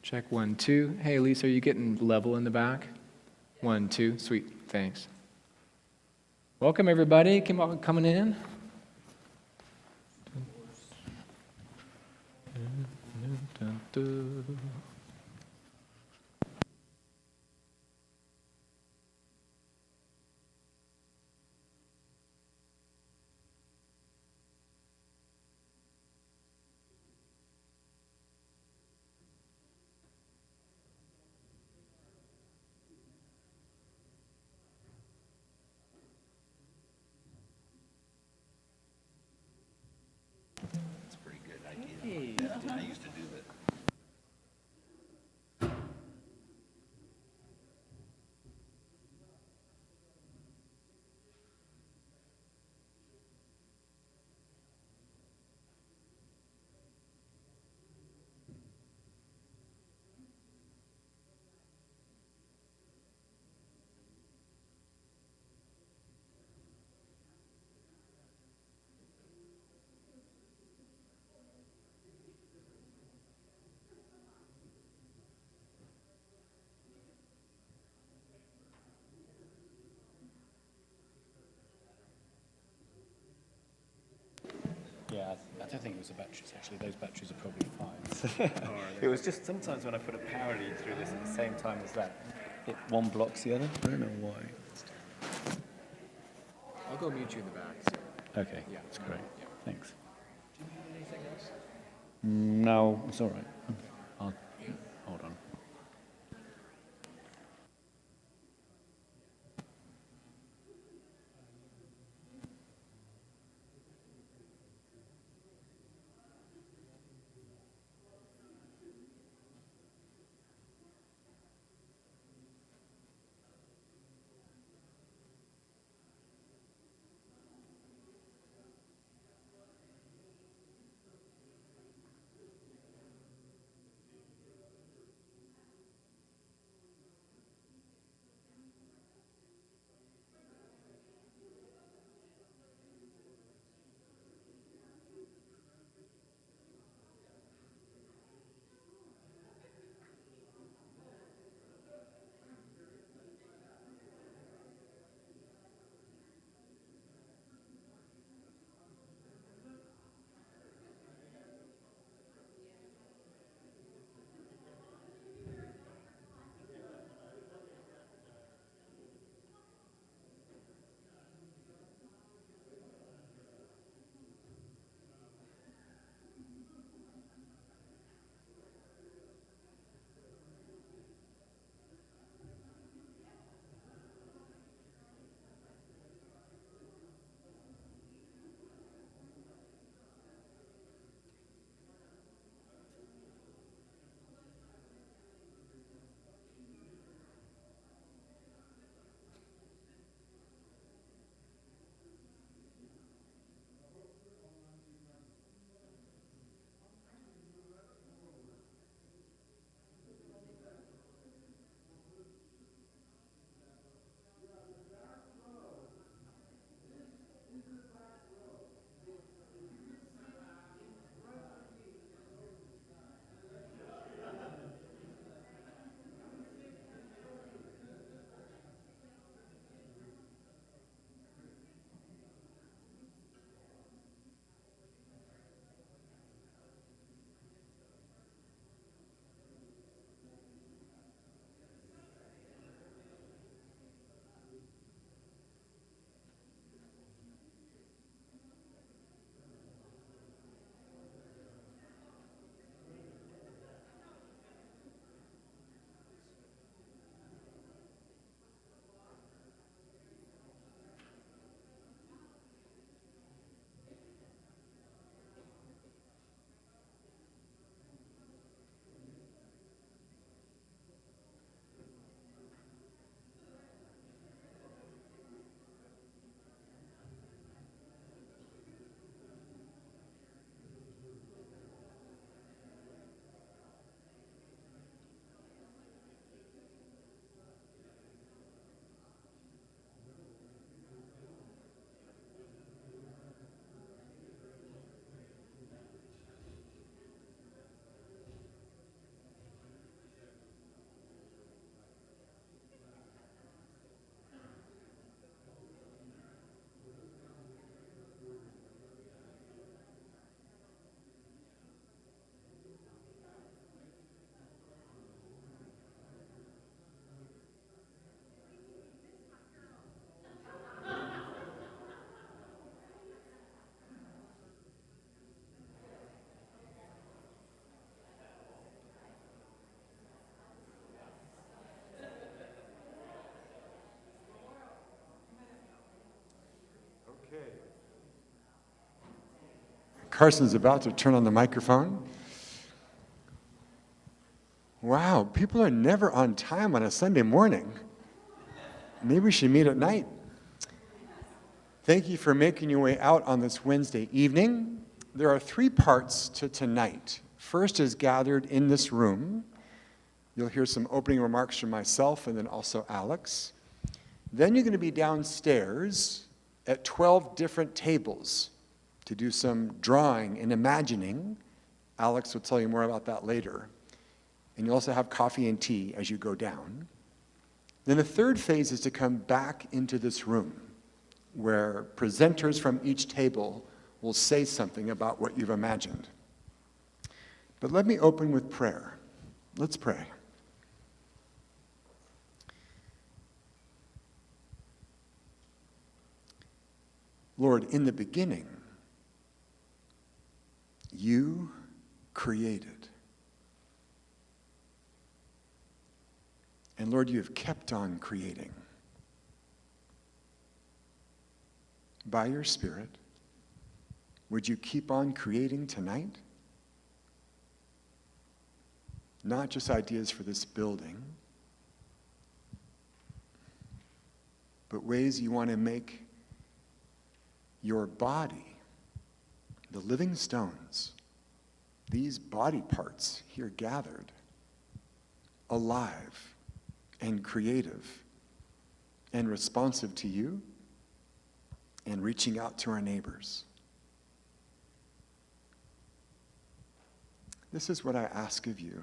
Check 1, 2. Hey, Lisa, are you getting level in the back? 1, 2. Sweet. Thanks. Welcome, everybody. Coming in. That's a pretty good idea. I used to do that. Yeah, I don't think it was the batteries, actually. Those batteries are probably fine. It was just sometimes when I put a power lead through this at the same time as that, one blocks the other. I don't know why. I'll go mute you in the back. So. Okay, Yeah, that's great. Yeah. Thanks. Do you need anything else? No, it's all right. I'll, hold on. Carson's about to turn on the microphone. Wow, people are never on time on a Sunday morning. Maybe we should meet at night. Thank you for making your way out on this Wednesday evening. There are 3 parts to tonight. First is gathered in this room. You'll hear some opening remarks from myself and then also Alex. Then you're going to be downstairs at 12 different tables to do some drawing and imagining. Alex will tell you more about that later. And you also have coffee and tea as you go down. Then the third phase is to come back into this room where presenters from each table will say something about what you've imagined. But let me open with prayer. Let's pray. Lord, in the beginning, you created. And Lord, you have kept on creating. By your Spirit, would you keep on creating tonight? Not just ideas for this building, but ways you want to make your body, the living stones, these body parts here gathered, alive and creative and responsive to you and reaching out to our neighbors. This is what I ask of you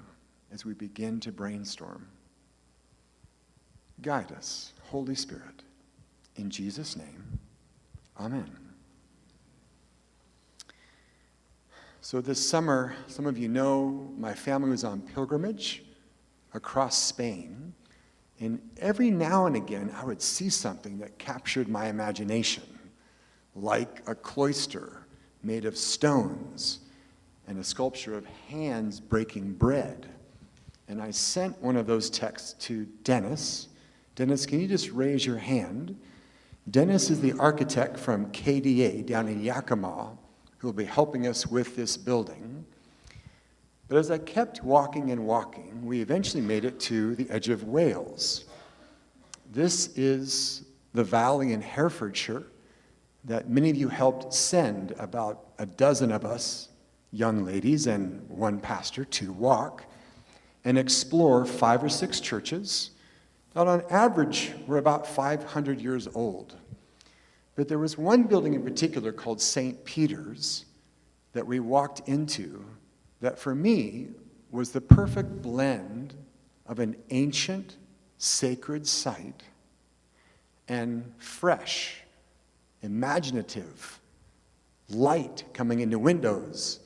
as we begin to brainstorm. Guide us, Holy Spirit. In Jesus' name, amen. So this summer, some of you know, my family was on pilgrimage across Spain. And every now and again, I would see something that captured my imagination, like a cloister made of stones and a sculpture of hands breaking bread. And I sent one of those texts to Dennis. Dennis, can you just raise your hand? Dennis is the architect from KDA down in Yakima who will be helping us with this building. But as I kept walking and walking, we eventually made it to the edge of Wales. This is the valley in Herefordshire that many of you helped send about a dozen of us, young ladies and one pastor, to walk and explore 5 or 6 churches that on average were about 500 years old. But there was one building in particular called St. Peter's that we walked into that for me was the perfect blend of an ancient, sacred site and fresh, imaginative, light coming into windows,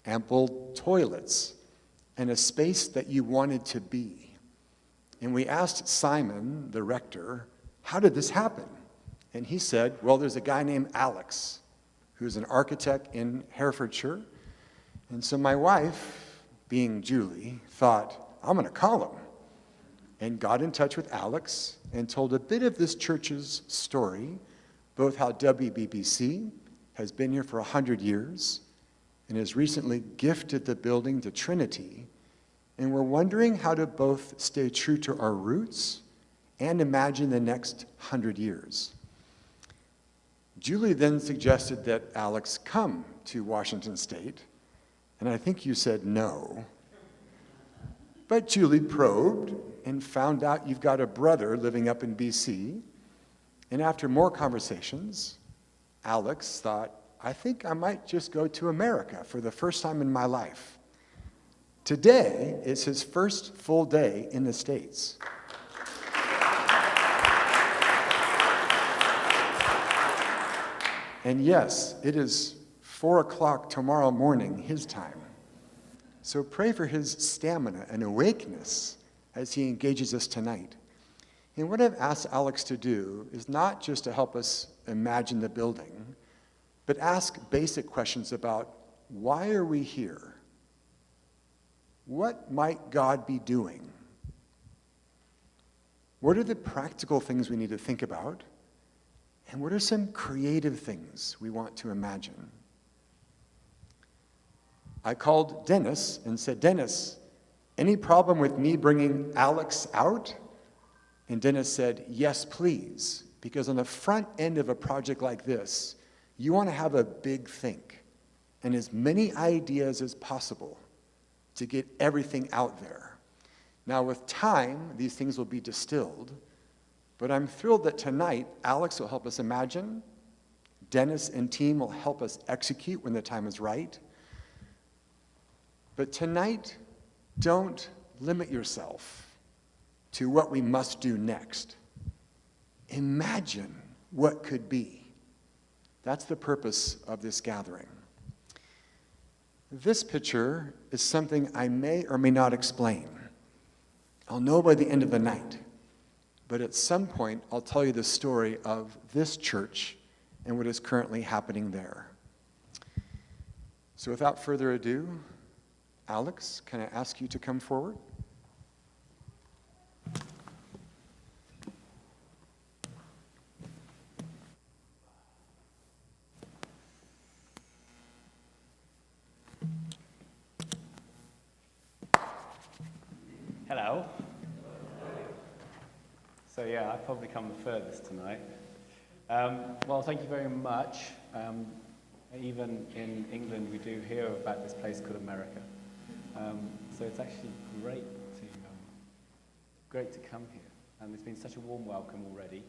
ample toilets, and a space that you wanted to be. And we asked Simon, the rector, how did this happen? And he said, well, there's a guy named Alex, who's an architect in Herefordshire. And so my wife, being Julie, thought, I'm going to call him. And got in touch with Alex and told a bit of this church's story, both how WBBC has been here for 100 years and has recently gifted the building to Trinity. And we're wondering how to both stay true to our roots and imagine the next 100 years. Julie then suggested that Alex come to Washington State, and I think you said no. But Julie probed and found out you've got a brother living up in BC. And after more conversations, Alex thought, I think I might just go to America for the first time in my life. Today is his first full day in the States. And yes, it is 4 o'clock tomorrow morning, his time. So pray for his stamina and awakeness as he engages us tonight. And what I've asked Alex to do is not just to help us imagine the building, but ask basic questions about why are we here? What might God be doing? What are the practical things we need to think about? And what are some creative things we want to imagine? I called Dennis and said, Dennis, any problem with me bringing Alex out? And Dennis said, yes, please, because on the front end of a project like this, you want to have a big think and as many ideas as possible to get everything out there. Now, with time, these things will be distilled, but I'm thrilled that tonight, Alex will help us imagine, Dennis and team will help us execute when the time is right. But tonight, don't limit yourself to what we must do next. Imagine what could be. That's the purpose of this gathering. This picture is something I may or may not explain. I'll know by the end of the night. But at some point, I'll tell you the story of this church and what is currently happening there. So without further ado, Alex, can I ask you to come forward? Hello. So yeah, I've probably come the furthest tonight. Well, thank you very much. Even in England, we do hear about this place called America. So it's actually great to come here. And there's been such a warm welcome already.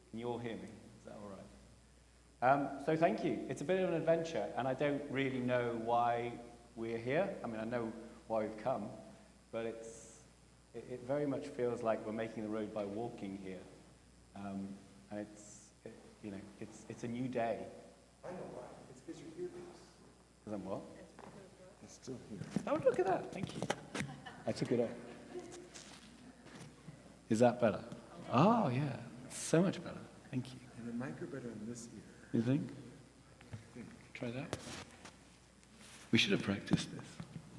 Can you all hear me? Is that all right? So thank you. It's a bit of an adventure, and I don't really know why we're here. I mean, I know why we've come, but it very much feels like we're making the road by walking here. And it's a new day. I know why. It's because you're here. Because I'm what? It's still here. Oh, look at that. Thank you. I took it off. Is that better? Oh, yeah. So much better. Thank you. And it might go better in this ear. You think? Try that. We should have practiced this.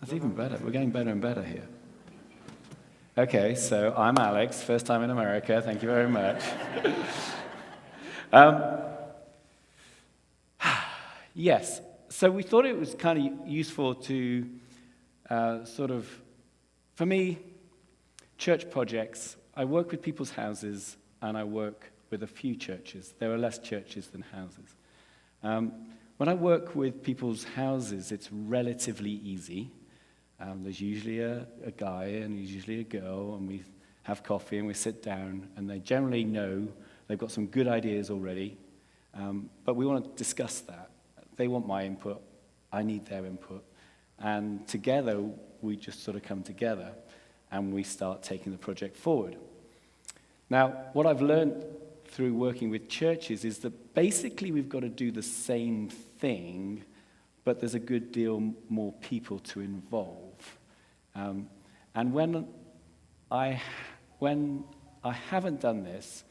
That's even better. We're getting better and better here. Okay, so I'm Alex, first time in America. Thank you very much. Yes, so we thought it was kind of useful to for me, church projects, I work with people's houses and I work with a few churches. There are less churches than houses. When I work with people's houses, it's relatively easy. There's usually a guy and usually a girl, and we have coffee and we sit down, and they generally know they've got some good ideas already, but we want to discuss that. They want my input, I need their input, and together we just sort of come together and we start taking the project forward. Now, what I've learned through working with churches is that basically we've got to do the same thing, but there's a good deal more people to involve. And when I haven't done this,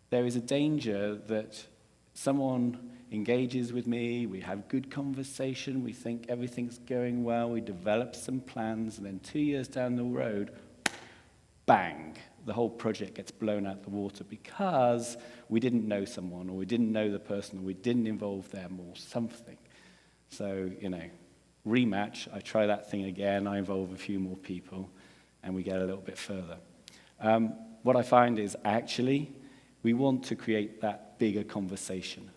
there is a danger that someone engages with me, we have good conversation, we think everything's going well, we develop some plans, and then 2 years down the road, bang, the whole project gets blown out the water because we didn't know someone, or we didn't know the person, or we didn't involve them, or something. So, rematch, I try that thing again, I involve a few more people, and we get a little bit further. What I find is actually, we want to create that bigger conversation.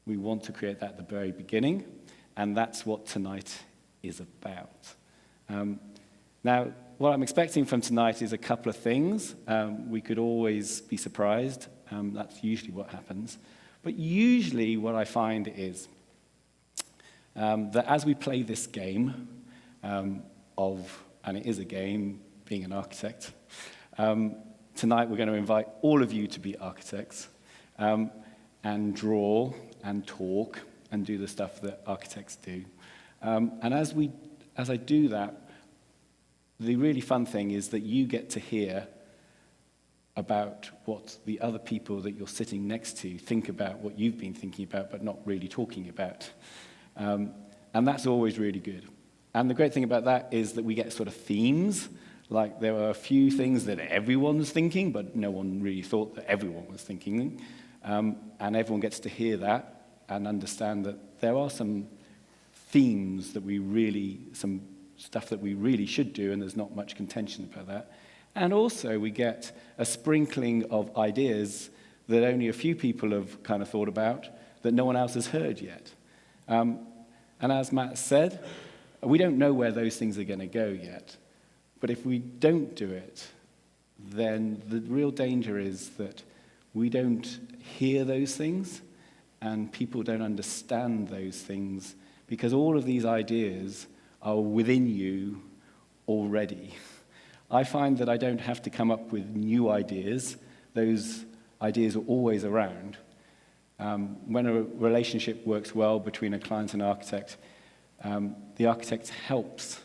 We want to create that at the very beginning, and that's what tonight is about. Now, what I'm expecting from tonight is a couple of things. We could always be surprised. That's usually what happens. But usually what I find is that as we play this game and it is a game, being an architect, tonight we're going to invite all of you to be architects and draw and talk and do the stuff that architects do. And as I do that, the really fun thing is that you get to hear about what the other people that you're sitting next to think about what you've been thinking about but not really talking about. And that's always really good. And the great thing about that is that we get sort of themes, like there are a few things that everyone's thinking, but no one really thought that everyone was thinking. And everyone gets to hear that and understand that there are some themes that some stuff that we really should do, and there's not much contention about that. And also we get a sprinkling of ideas that only a few people have kind of thought about, that no one else has heard yet. And as Matt said, we don't know where those things are going to go yet. But if we don't do it, then the real danger is that we don't hear those things and people don't understand those things, because all of these ideas are within you already. I find that I don't have to come up with new ideas. Those ideas are always around. When a relationship works well between a client and architect, the architect helps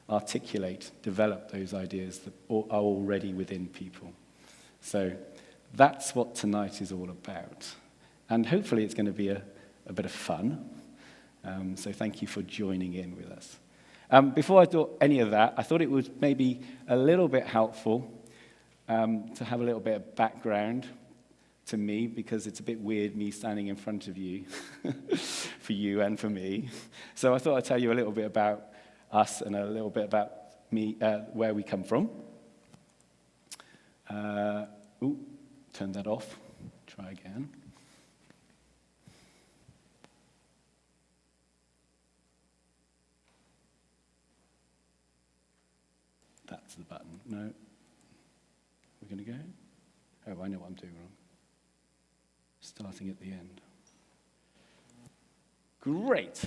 articulate, develop those ideas that are already within people. So that's what tonight is all about. And hopefully it's going to be a bit of fun. So thank you for joining in with us. Before I thought any of that, I thought it was maybe a little bit helpful to have a little bit of background to me, because it's a bit weird me standing in front of you, for you and for me. So I thought I'd tell you a little bit about us and a little bit about me, where we come from. Turn that off. Try again. That's the button. No. We're going to go? Oh, I know what I'm doing wrong. Starting at the end. Great.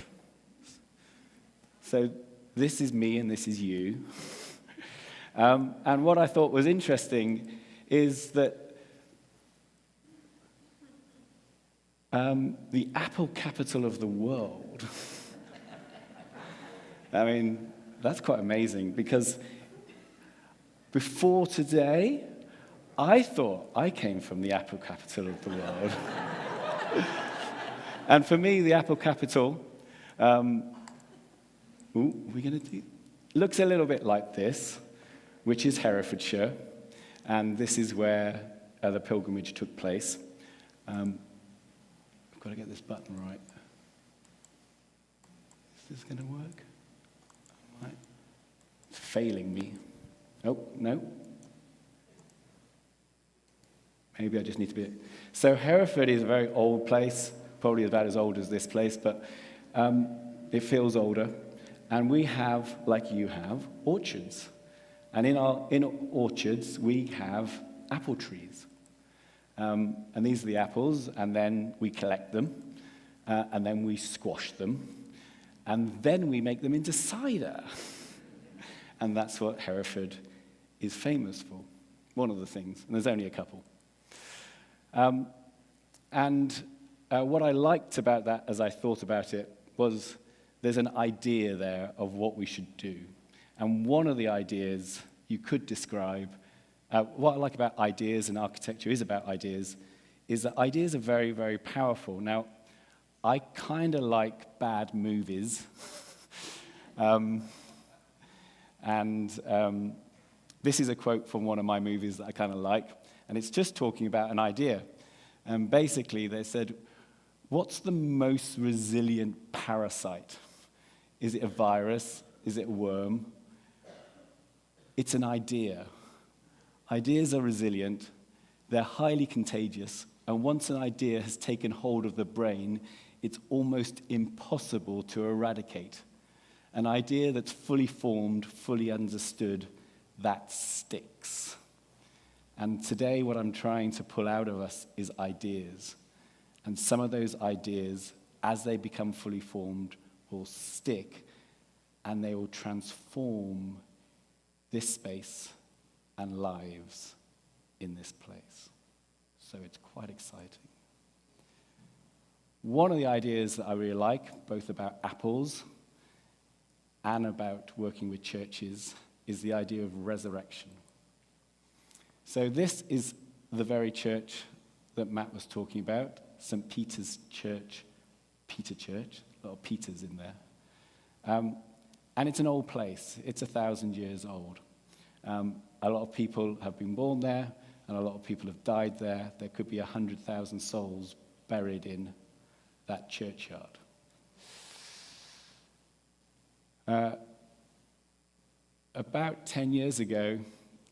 So this is me and this is you. And what I thought was interesting is that the Apple capital of the world. I mean, that's quite amazing, because before today, I thought I came from the Apple capital of the world. And for me, the Apple capital, looks a little bit like this, which is Herefordshire. And this is where the pilgrimage took place. I've got to get this button right. Is this going to work? Right. It's failing me. Oh, no. Maybe I just need to be... So Hereford is a very old place, probably about as old as this place, but it feels older. And we have, like you have, orchards. And in orchards, we have apple trees. And these are the apples, and then we collect them, and then we squash them, and then we make them into cider. And that's what Hereford is famous for, one of the things, and there's only a couple. What I liked about that as I thought about it was there's an idea there of what we should do. And one of the ideas you could describe, what I like about ideas, and architecture is about ideas, is that ideas are very, very powerful. Now, I kind of like bad movies. This is a quote from one of my movies that I kind of like, and it's just talking about an idea. And basically, they said, what's the most resilient parasite? Is it a virus? Is it a worm? It's an idea. Ideas are resilient. They're highly contagious. And once an idea has taken hold of the brain, it's almost impossible to eradicate. An idea that's fully formed, fully understood, that sticks. And today, what I'm trying to pull out of us is ideas. And some of those ideas, as they become fully formed, will stick, and they will transform this space and lives in this place. So it's quite exciting. One of the ideas that I really like, both about apples and about working with churches, is the idea of resurrection. So this is the very church that Matt was talking about, St. Peter's Church, Peter Church, a lot of Peters in there. And it's an old place. It's 1,000 years old. A lot of people have been born there, and a lot of people have died there. There could be 100,000 souls buried in that churchyard. About 10 years ago,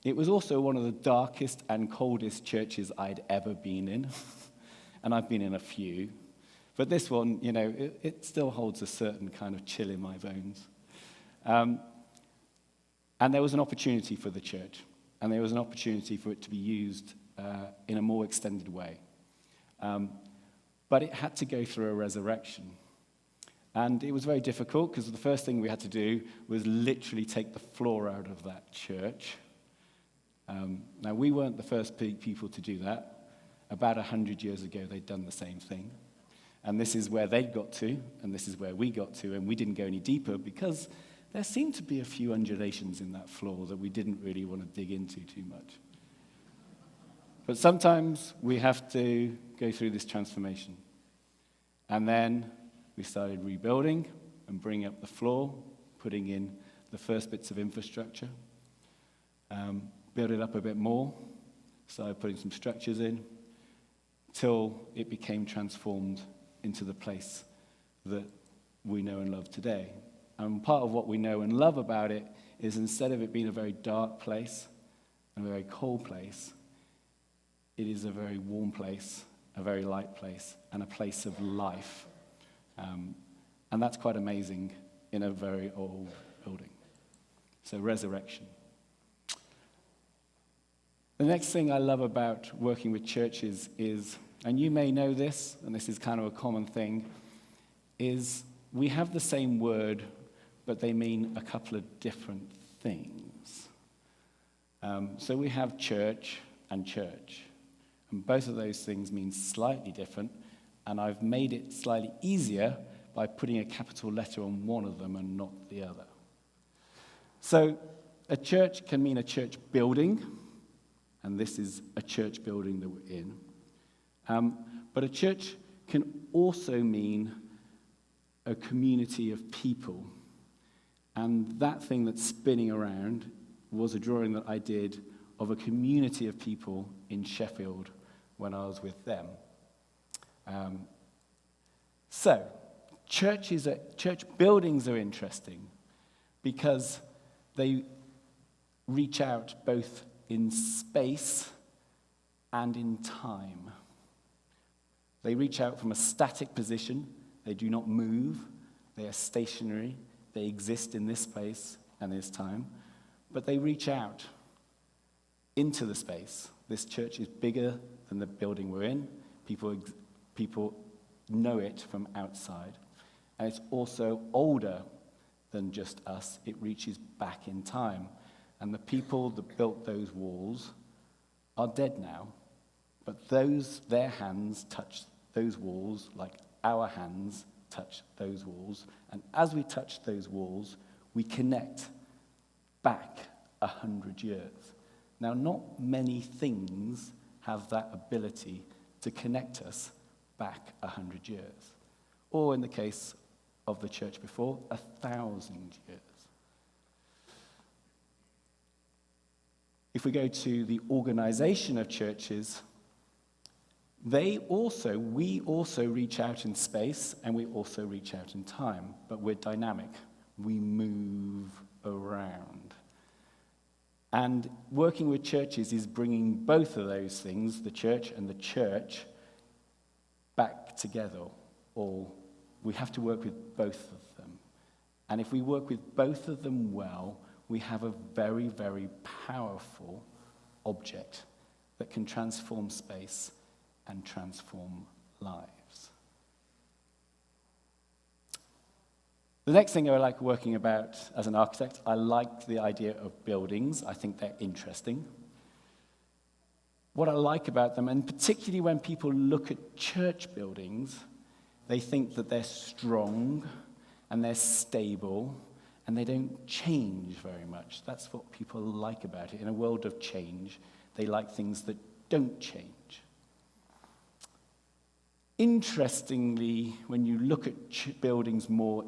it was also one of the darkest and coldest churches I'd ever been in. And I've been in a few. But this one, it still holds a certain kind of chill in my bones. And there was an opportunity for the church. And there was an opportunity for it to be used in a more extended way. But it had to go through a resurrection. And it was very difficult because the first thing we had to do was literally take the floor out of that church. Now, we weren't the first people to do that. About 100 years ago, they'd done the same thing. And this is where they got to, and this is where we got to, and we didn't go any deeper because there seemed to be a few undulations in that floor that we didn't really want to dig into too much. But sometimes we have to go through this transformation. And then we started rebuilding and bringing up the floor, putting in the first bits of infrastructure, build it up a bit more, started putting some structures in, till it became transformed into the place that we know and love today. And part of what we know and love about it is instead of it being a very dark place and a very cold place, it is a very warm place, a very light place, and a place of life. And that's quite amazing in a very old building. So resurrection. The next thing I love about working with churches is, and you may know this, and this is kind of a common thing, is we have the same word, but they mean a couple of different things. So we have church and church. And both of those things mean slightly different, and I've made it slightly easier by putting a capital letter on one of them and not the other. So a church can mean a church building, and this is a church building that we're in. But a church can also mean a community of people. And that thing that's spinning around was a drawing that I did of a community of people in Sheffield when I was with them. So, church buildings are interesting because they reach out both in space and in time. They reach out from a static position. They do not move. They are stationary. They exist in this space and this time. But they reach out into the space. This church is bigger than the building we're in. People know it from outside. And it's also older than just us. It reaches back in time. And the people that built those walls are dead now. But their hands touch those walls like our hands touch those walls. And as we touch those walls, we connect back 100 years. Now, not many things have that ability to connect us back 100 years. Or in the case of the church before, 1,000 years. If we go to the organization of churches, we also reach out in space and we also reach out in time, but we're dynamic. We move around. And working with churches is bringing both of those things, the church and the church, back together. Or we have to work with both of them. And if we work with both of them well, we have a very, very powerful object that can transform space and transform lives. The next thing I like working about as an architect, I like the idea of buildings. I think they're interesting. What I like about them, and particularly when people look at church buildings, they think that they're strong and they're stable and they don't change very much. That's what people like about it. In a world of change, they like things that don't change. Interestingly, when you look at buildings more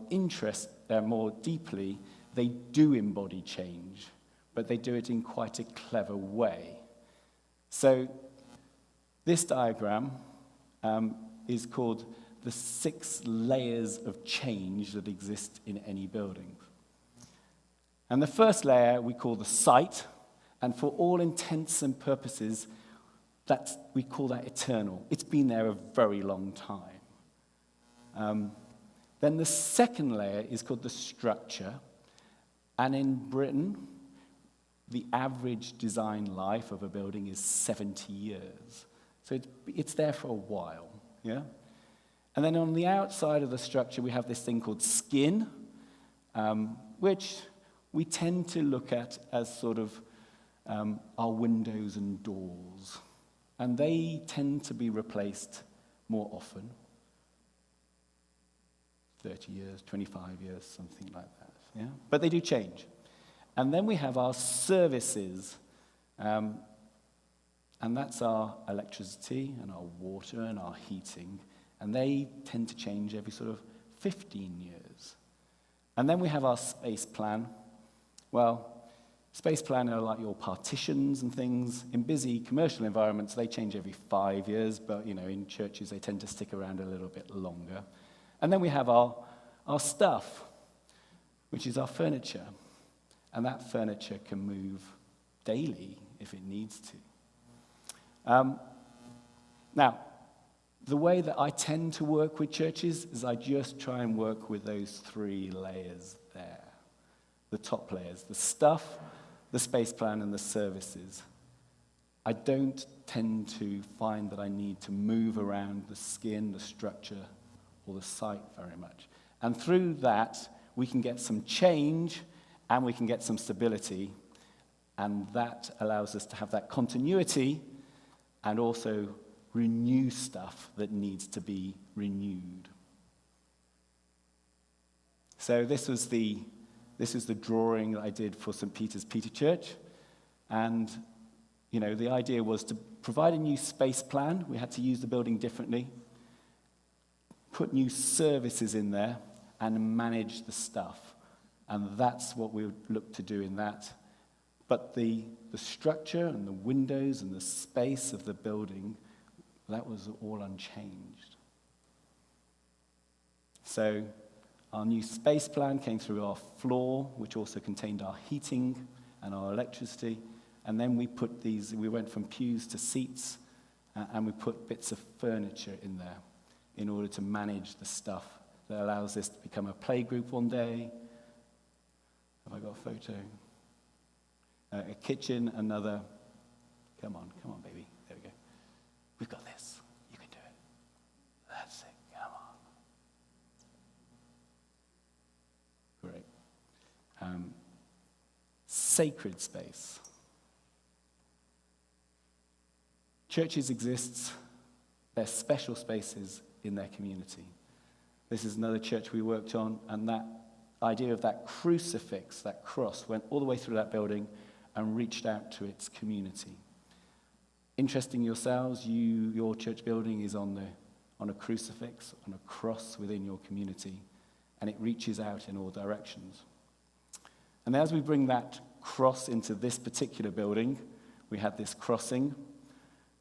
deeply, they do embody change, but they do it in quite a clever way. So this diagram is called the 6 layers of change that exist in any building. And the first layer we call the site, and for all intents and purposes, we call that eternal. It's been there a very long time. Then the second layer is called the structure, and in Britain, the average design life of a building is 70 years. So it's there for a while, yeah? And then on the outside of the structure, we have this thing called skin, which we tend to look at as sort of our windows and doors. And they tend to be replaced more often. 30 years, 25 years, something like that, yeah? But they do change. And then we have our services, and that's our electricity and our water and our heating, and they tend to change every sort of 15 years. And then we have our space plan. Well, space plan are like your partitions and things. In busy commercial environments, they change every 5 years, but in churches, they tend to stick around a little bit longer. And then we have our stuff, which is our furniture. And that furniture can move daily if it needs to. Now, the way that I tend to work with churches is I just try and work with those 3 layers there. The top layers, the stuff, the space plan, and the services. I don't tend to find that I need to move around the skin, the structure, or the site very much. And through that, we can get some change and we can get some stability, and that allows us to have that continuity and also renew stuff that needs to be renewed. So this was the drawing that I did for St. Peter's Peter Church, and the idea was to provide a new space plan. We had to use the building differently, put new services in there, and manage the stuff. And that's what we would look to do in that. But the structure and the windows and the space of the building, that was all unchanged. So our new space plan came through our floor, which also contained our heating and our electricity. And then we went from pews to seats, and we put bits of furniture in there in order to manage the stuff that allows this to become a play group one day. Have I got a photo? A kitchen, another. Come on, baby. There we go. We've got this. You can do it. That's it. Come on. Great. Sacred space. Churches exist. They're special spaces in their community. This is another church we worked on, and that idea of that crucifix, that cross, went all the way through that building and reached out to its community. Interesting yourselves, your church building is on a crucifix, on a cross within your community, and it reaches out in all directions. And as we bring that cross into this particular building, we had this crossing,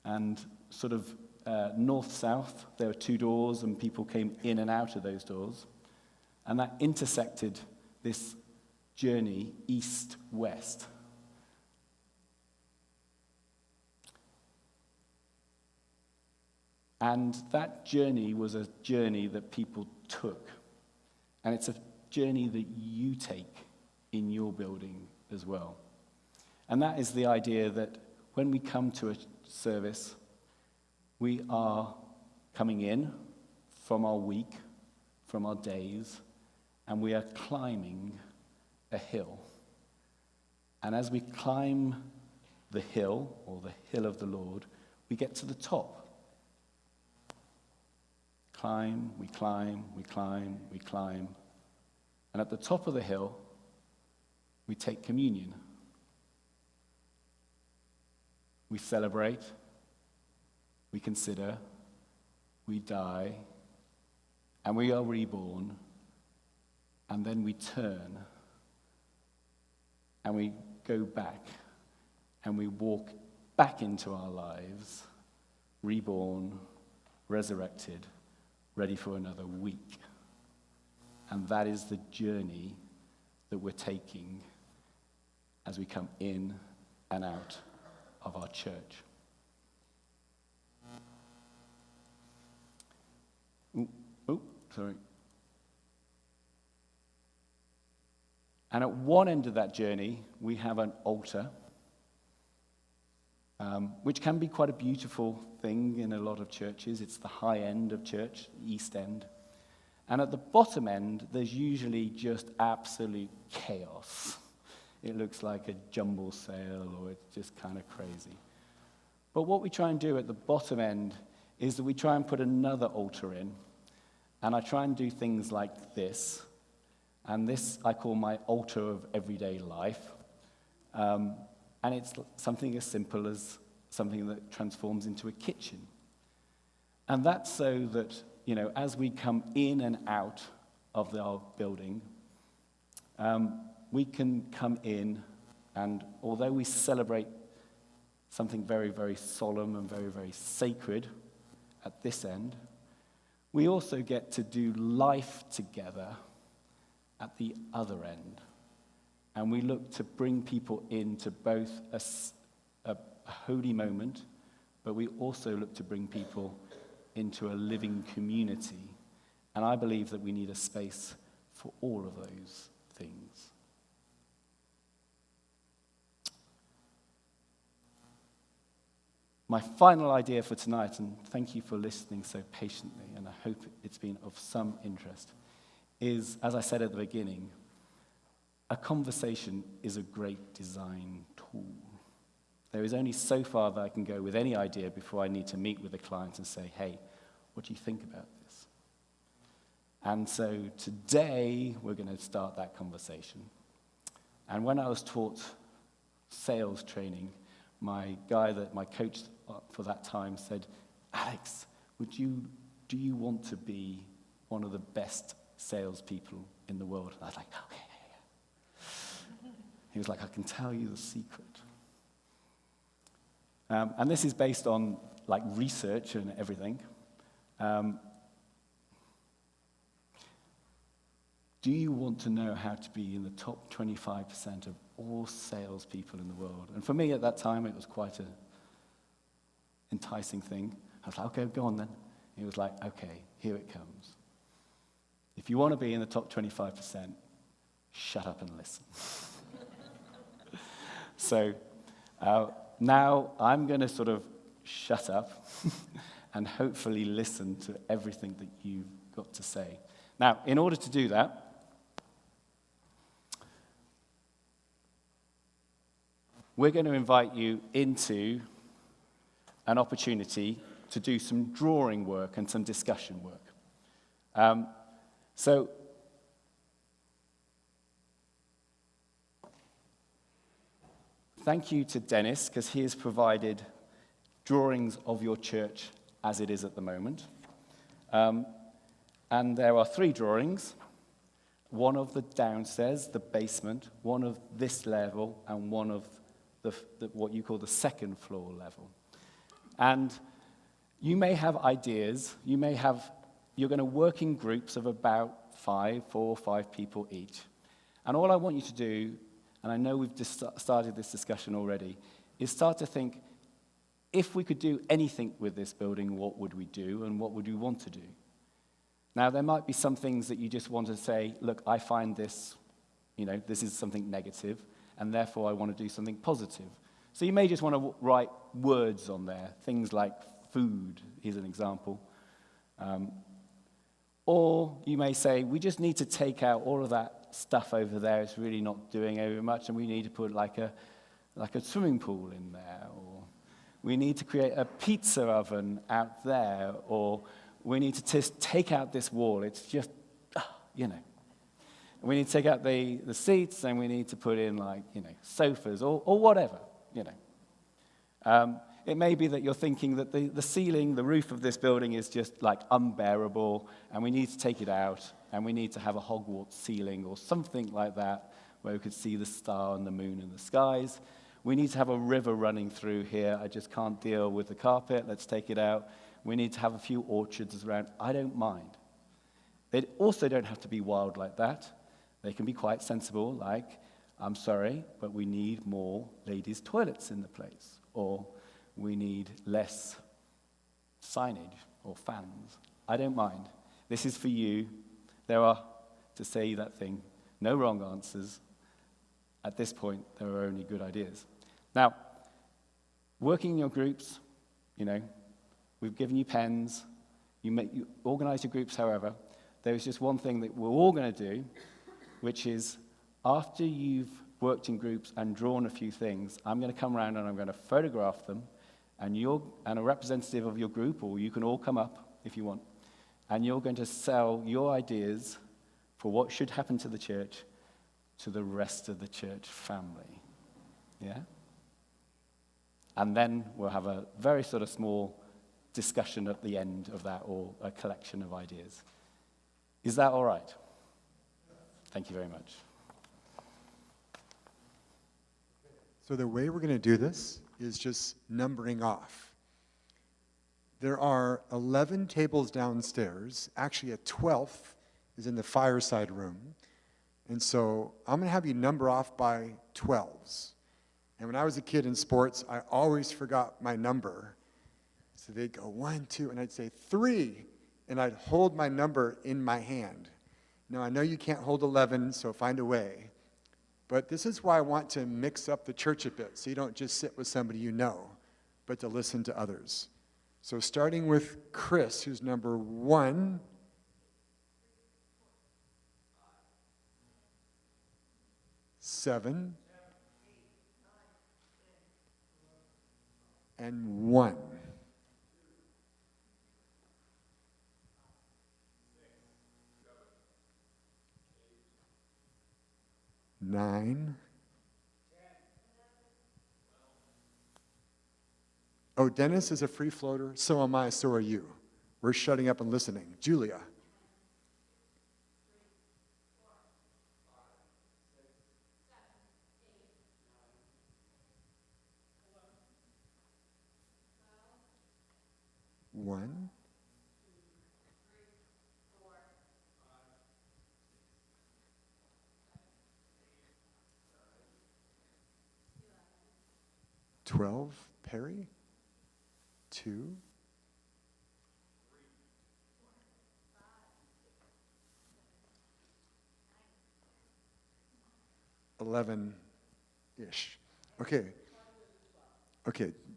and sort of north-south, there were 2 doors, and people came in and out of those doors. And that intersected this journey east-west. And that journey was a journey that people took. And it's a journey that you take in your building as well. And that is the idea that when we come to a service, we are coming in from our week, from our days, and we are climbing a hill. And as we climb the hill, or the hill of the Lord, we get to the top. Climb, we climb, we climb, we climb. And at the top of the hill, we take communion. We celebrate, we consider, we die, and we are reborn, and then we turn, and we go back, and we walk back into our lives, reborn, resurrected, ready for another week. And that is the journey that we're taking. as we come in and out of our church. Sorry. And at one end of that journey, we have an altar, which can be quite a beautiful thing in a lot of churches. It's the high end of church, the east end. And at the bottom end, there's usually just absolute chaos. It looks like a jumble sale, or it's just kind of crazy. But what we try and do at the bottom end is that we try and put another altar in, and I try and do things like this. And this I call my altar of everyday life. And it's something as simple as something that transforms into a kitchen. And that's so that, as we come in and out of our building, we can come in, and although we celebrate something very, very solemn and very, very sacred at this end, we also get to do life together at the other end. And we look to bring people into both a holy moment, but we also look to bring people into a living community. And I believe that we need a space for all of those things. My final idea for tonight, and thank you for listening so patiently, and I hope it's been of some interest, is, as I said at the beginning, a conversation is a great design tool. There is only so far that I can go with any idea before I need to meet with the client and say, hey, what do you think about this? And so today, we're going to start that conversation. And when I was taught sales training, my coach for that time said, Alex, do you want to be one of the best salespeople in the world? And I was like, okay, yeah. He was like, I can tell you the secret. And this is based on research and everything. Do you want to know how to be in the top 25% of all salespeople in the world? And for me at that time, it was quite an enticing thing. I was like, okay, go on then. He was like, okay, here it comes. If you want to be in the top 25%, shut up and listen. So now I'm going to sort of shut up and hopefully listen to everything that you've got to say. Now, in order to do that, we're going to invite you into an opportunity to do some drawing work and some discussion work. So thank you to Dennis, because he has provided drawings of your church as it is at the moment. And there are 3 drawings, one of the downstairs, the basement, one of this level, and one of what you call the second floor level. And you may have ideas, you're going to work in groups of about 4 or 5 people each. And all I want you to do, and I know we've just started this discussion already, is start to think, if we could do anything with this building, what would we do and what would we want to do? Now, there might be some things that you just want to say, look, I find this, this is something negative, and therefore I want to do something positive. So you may just want to write words on there, things like food, here's an example. Or you may say, we just need to take out all of that stuff over there, it's really not doing very much, and we need to put like a swimming pool in there, or we need to create a pizza oven out there, or we need to just take out this wall, it's just, We need to take out the seats, and we need to put in sofas or whatever, It may be that you're thinking that the ceiling, the roof of this building is just unbearable, and we need to take it out, and we need to have a Hogwarts ceiling or something like that, where we could see the star and the moon and the skies. We need to have a river running through here. I just can't deal with the carpet. Let's take it out. We need to have a few orchards around. I don't mind. They also don't have to be wild like that. They can be quite sensible, I'm sorry, but we need more ladies' toilets in the place, or we need less signage or fans. I don't mind. This is for you. There are, to say that thing, no wrong answers. At this point, there are only good ideas. Now, working in your groups, we've given you pens, you organize your groups however. There's just one thing that we're all going to do, which is after you've worked in groups and drawn a few things, I'm going to come around and I'm going to photograph them, and a representative of your group, or you can all come up if you want, and you're going to sell your ideas for what should happen to the church to the rest of the church family. Yeah? And then we'll have a very sort of small discussion at the end of that, or a collection of ideas. Is that all right? Thank you very much. So the way we're going to do this is just numbering off. There are 11 tables downstairs. Actually, a 12th is in the fireside room. And so I'm going to have you number off by 12s. And when I was a kid in sports, I always forgot my number. So they'd go 1, 2, and I'd say 3, and I'd hold my number in my hand. Now, I know you can't hold 11, so find a way. But this is why I want to mix up the church a bit, so you don't just sit with somebody you know, but to listen to others. So starting with Chris, who's number 1. Seven. And 1. Nine. Oh, Dennis is a free floater. So am I. So are you. We're shutting up and listening. Julia. 1. 12, Perry. 2. 11-ish. Okay,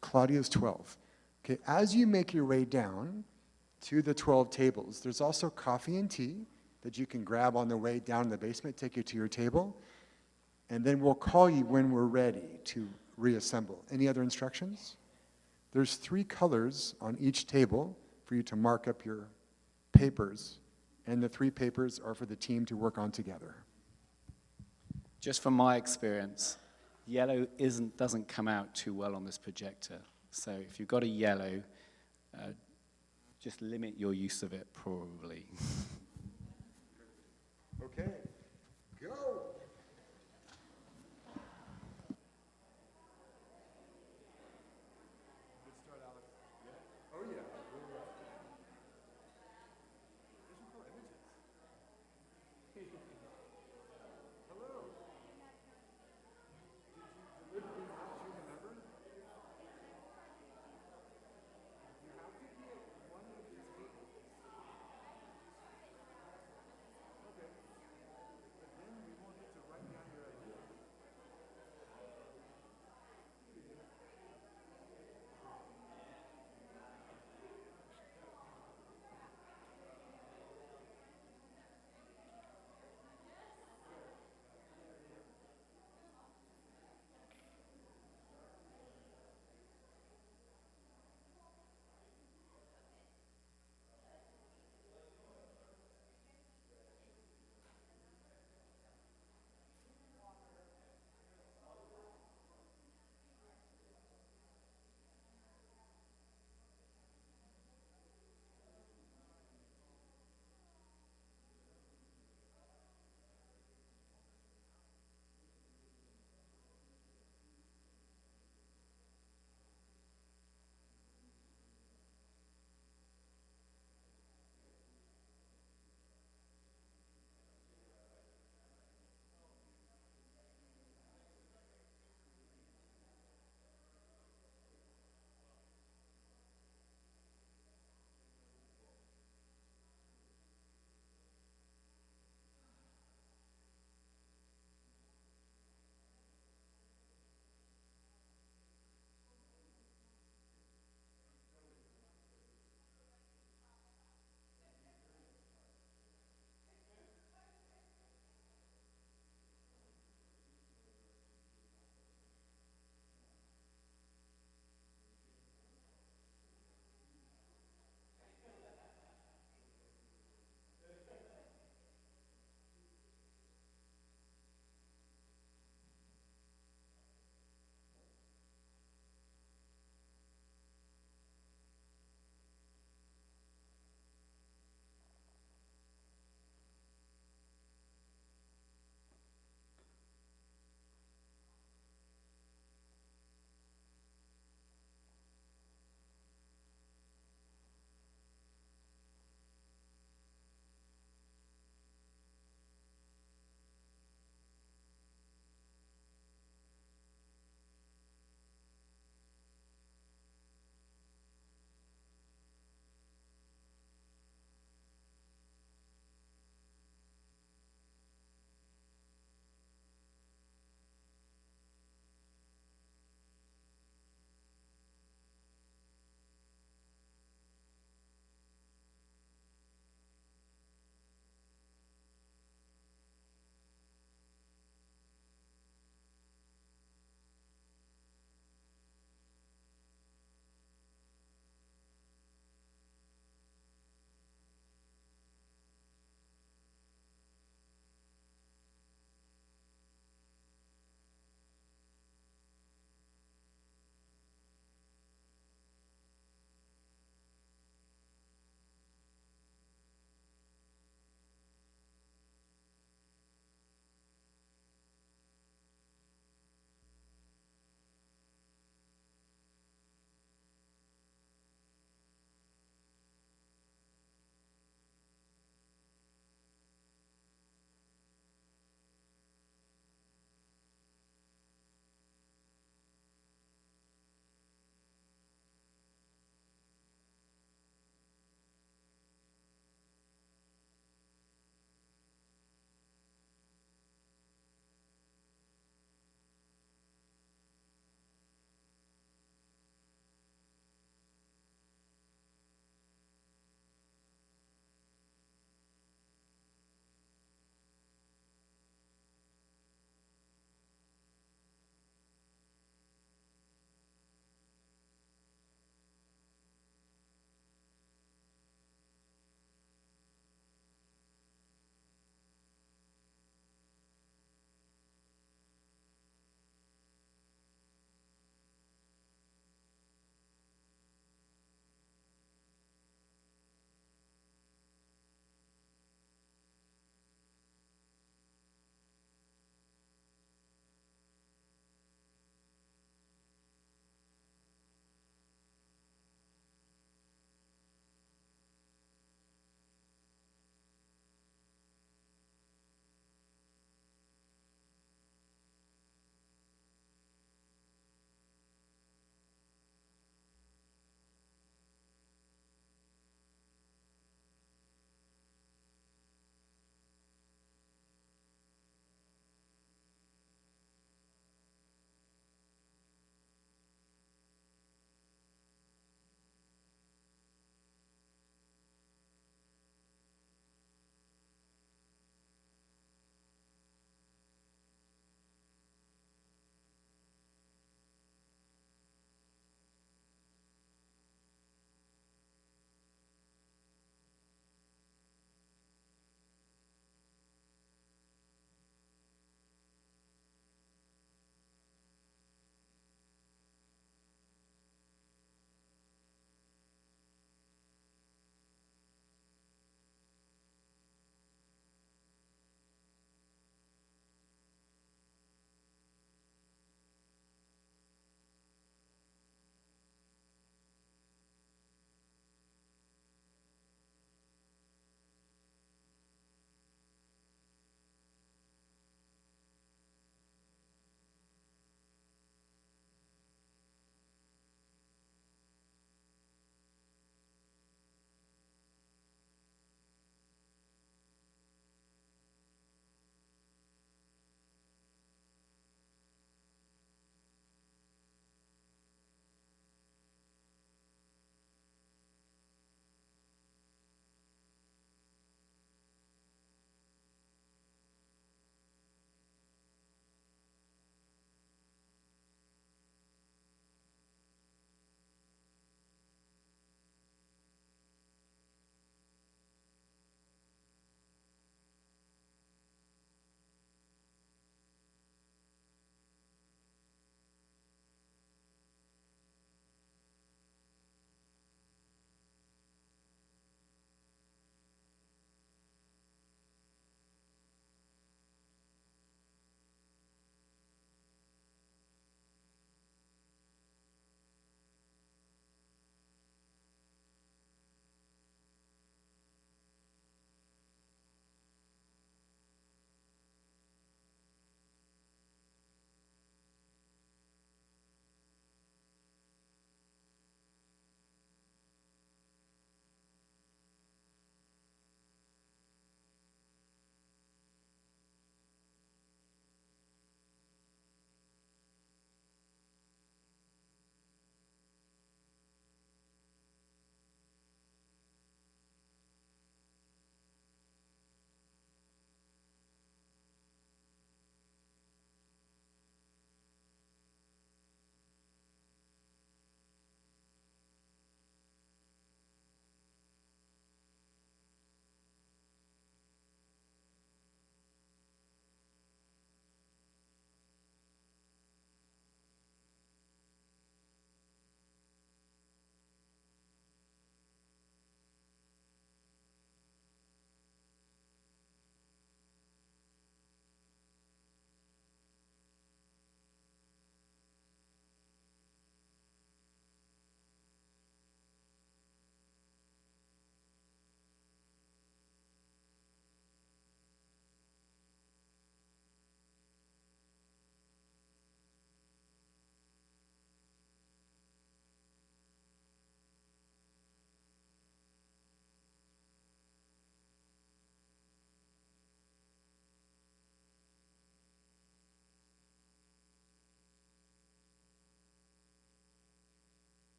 Claudia's 12. Okay, as you make your way down to the 12 tables, there's also coffee and tea that you can grab on the way down in the basement, take you to your table, and then we'll call you when we're ready to reassemble. Any other instructions? There's 3 colors on each table for you to mark up your papers, and the 3 papers are for the team to work on together. Just from my experience, yellow doesn't come out too well on this projector. So if you've got a yellow, just limit your use of it, probably. Okay, go.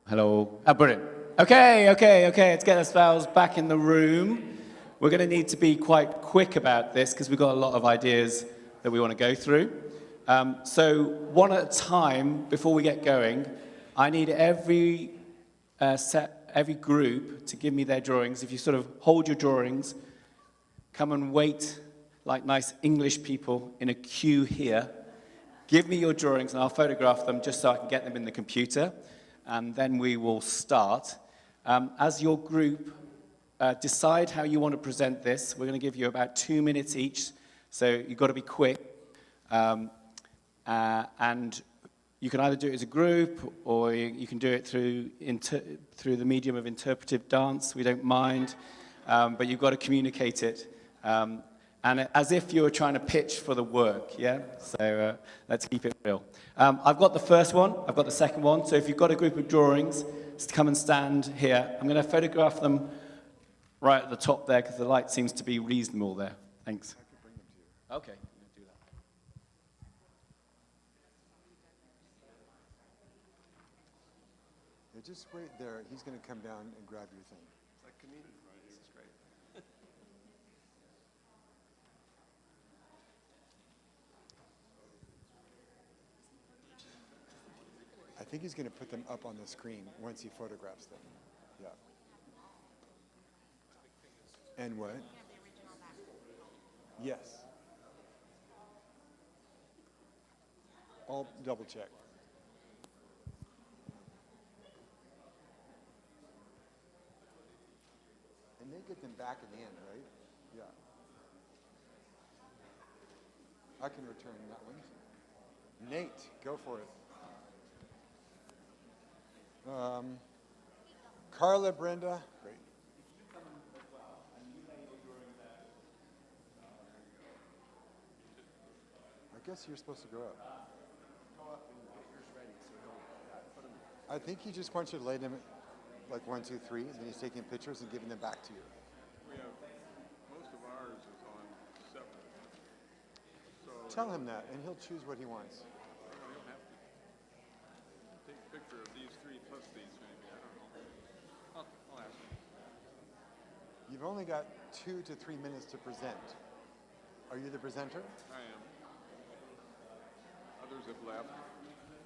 Hello. Oh, brilliant. Okay. Let's get ourselves back in the room. We're going to need to be quite quick about this because we've got a lot of ideas that we want to go through. So one at a time, before we get going, I need every group to give me their drawings. If you sort of hold your drawings, come and wait like nice English people in a queue here. Give me your drawings and I'll photograph them just so I can get them in the computer. And then we will start. As your group decide how you want to present this, we're going to give you about 2 minutes each. So you've got to be quick. And you can either do it as a group or you can do it through the medium of interpretive dance. We don't mind. But you've got to communicate it. And as if you were trying to pitch for the work, yeah? So let's keep it real. I've got the first one, I've got the second one, so if you've got a group of drawings, just come and stand here. I'm going to photograph them right at the top there, because the light seems to be reasonable there. Thanks. I can bring them to you. Okay, I'm going to do that. Yeah, just wait there. He's going to come down and grab your thing. Like comedian, right? This is great. I think he's going to put them up on the screen once he photographs them. Yeah. And what? Yes. I'll double check. And they get them back in the end, right? Yeah. I can return that one. Nate, go for it. Carla, Brenda, great. I guess you're supposed to go up. I think he just wants you to lay them like 1, 2, 3, and then he's taking pictures and giving them back to you. We have, most of ours is on 7. So Tell him that, and he'll choose what he wants. you don't have to take a picture of these 3 plus these maybe, I don't know. I'll ask him. You've only got 2 to 3 minutes to present. Are you the presenter? I am. Others have left.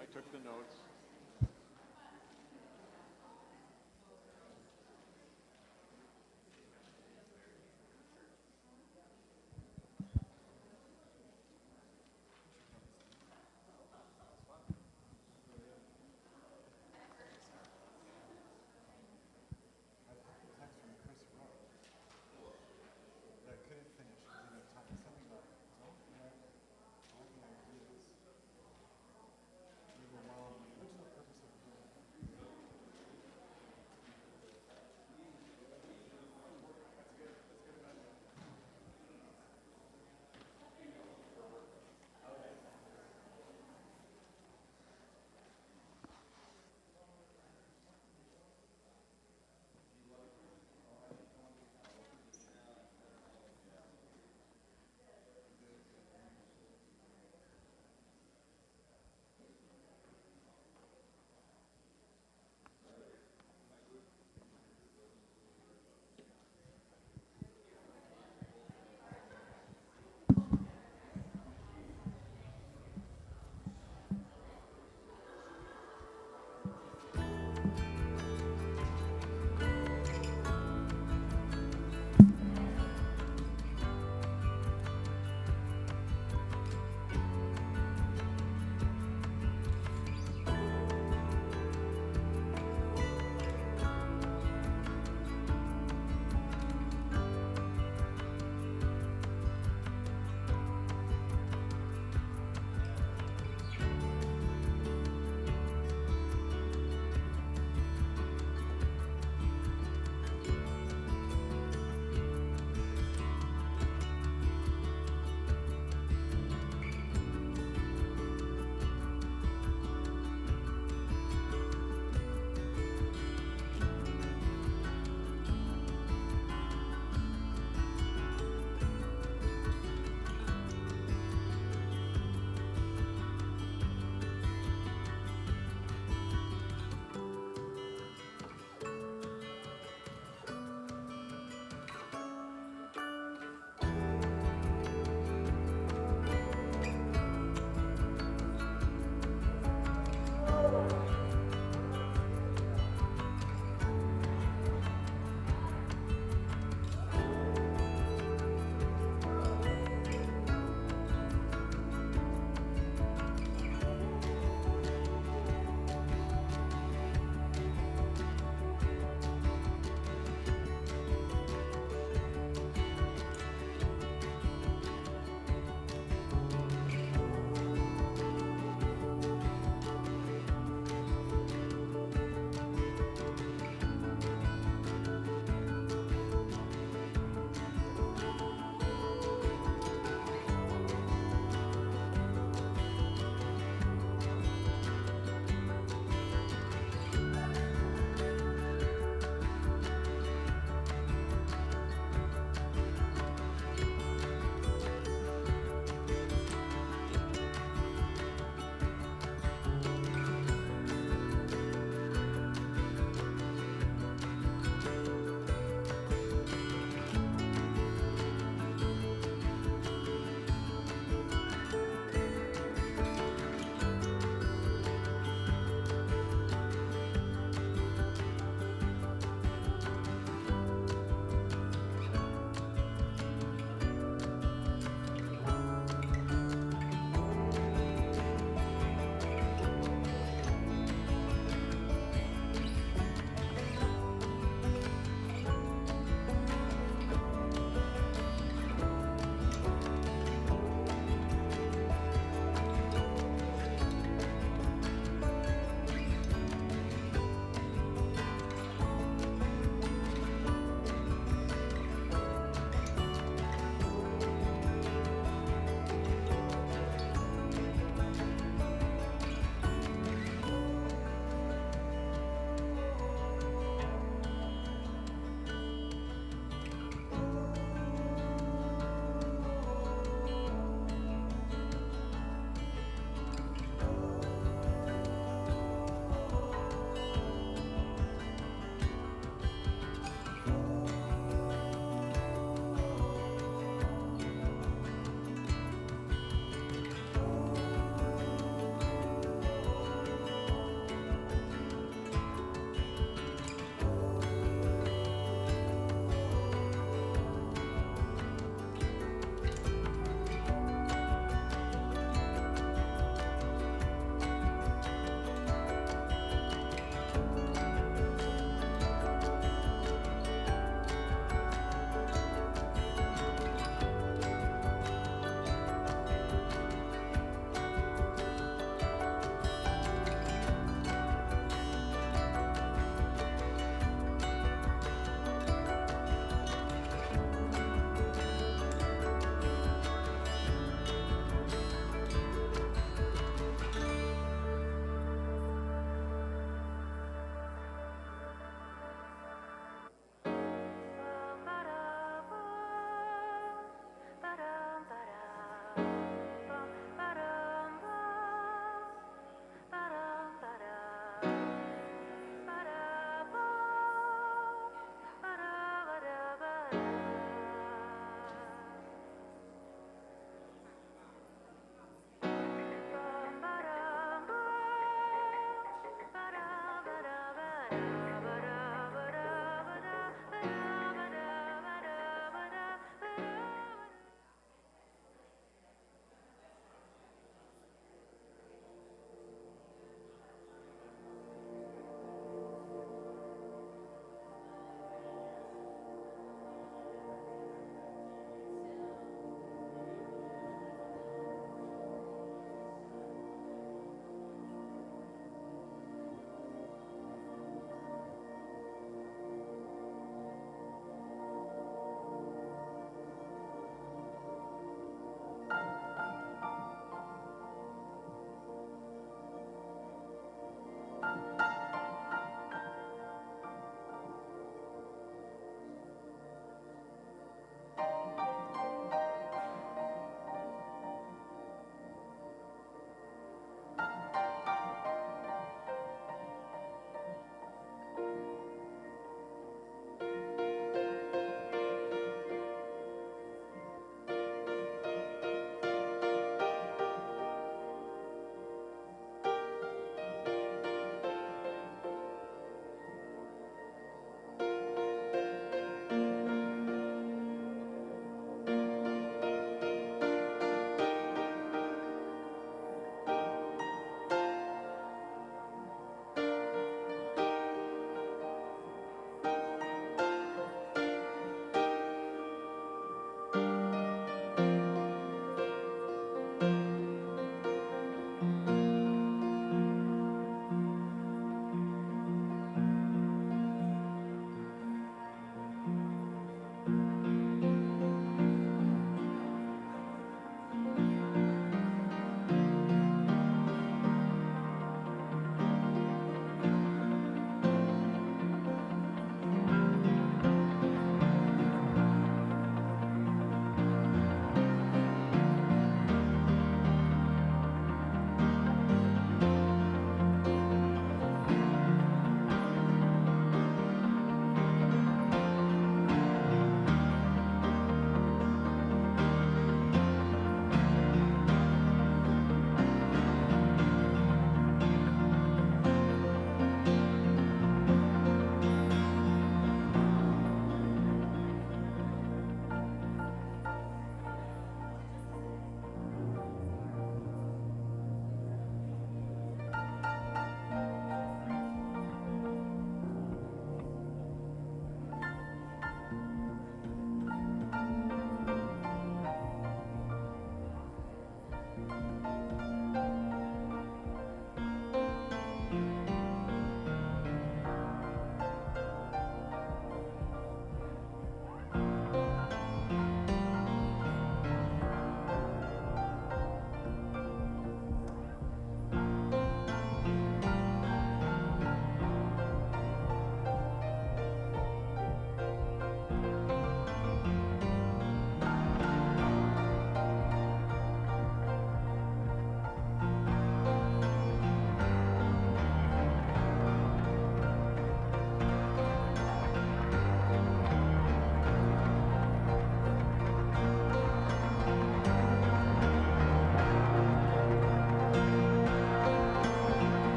I took the notes.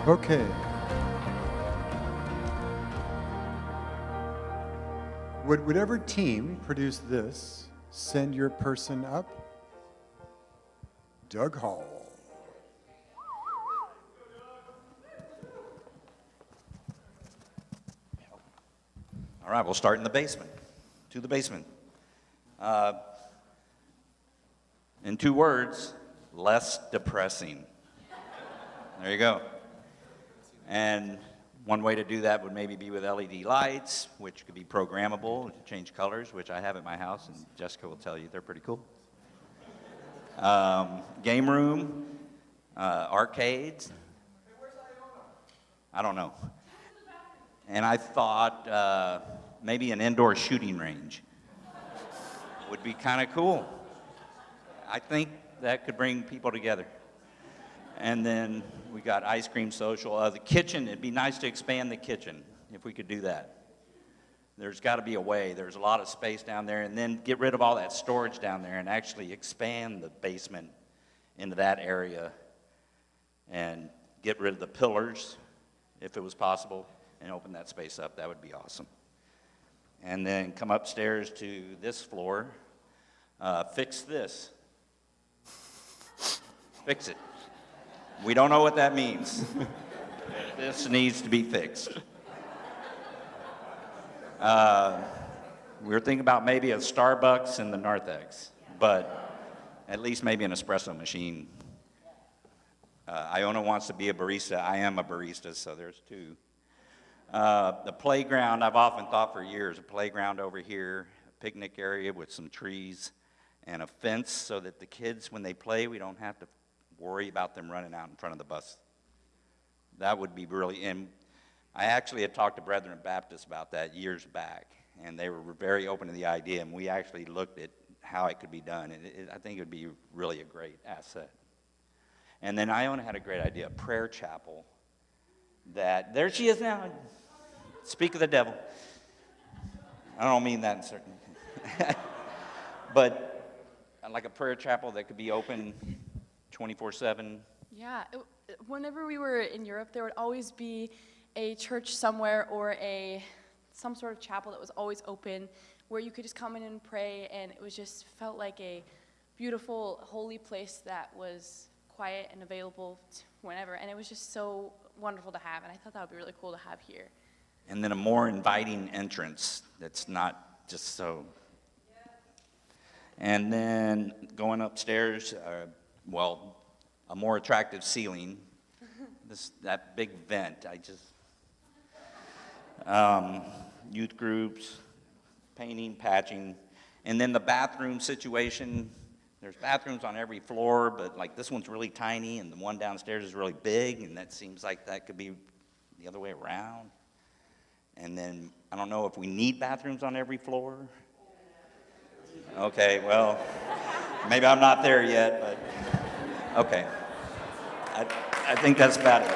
Okay. Would whatever team produced this send your person up? Doug Hall. All right, we'll start in the basement. To the basement. In 2 words, less depressing. There you go. And one way to do that would maybe be with LED lights, which could be programmable to change colors, which I have at my house, and Jessica will tell you they're pretty cool. Game room, arcades. I don't know. And I thought maybe an indoor shooting range would be kind of cool. I think that could bring people together. And then we got ice cream social. The kitchen, it'd be nice to expand the kitchen if we could do that. There's got to be a way. There's a lot of space down there. And then get rid of all that storage down there and actually expand the basement into that area and get rid of the pillars if it was possible and open that space up. That would be awesome. And then come upstairs to this floor. Fix this. Fix it. We don't know what that means. This needs to be fixed. We were thinking about maybe a Starbucks in the narthex, but at least maybe an espresso machine. Iona wants to be a barista. I am a barista, so there's 2. The playground, I've often thought for years, a playground over here, a picnic area with some trees, and a fence so that the kids, when they play, we don't have to worry about them running out in front of the bus. That would be really, and I actually had talked to Brethren Baptist about that years back, and they were very open to the idea, and we actually looked at how it could be done, and I think it would be really a great asset. And then Iona had a great idea, a prayer chapel, that, there she is now, speak of the devil. I don't mean that in certain, but like a prayer chapel that could be open 24/7. Yeah, whenever we were in Europe, there would always be a church somewhere or some sort of chapel that was always open where you could just come in and pray, and it was just felt like a beautiful, holy place that was quiet and available whenever, and it was just so wonderful to have, and I thought that would be really cool to have here. And then a more inviting entrance that's not just so. And then going upstairs, a more attractive ceiling. That big vent, youth groups, painting, patching, and then the bathroom situation. There's bathrooms on every floor, but like this one's really tiny, and the one downstairs is really big, and that seems like that could be the other way around. And then I don't know if we need bathrooms on every floor. Okay, well, maybe I'm not there yet, but okay. I think that's about it.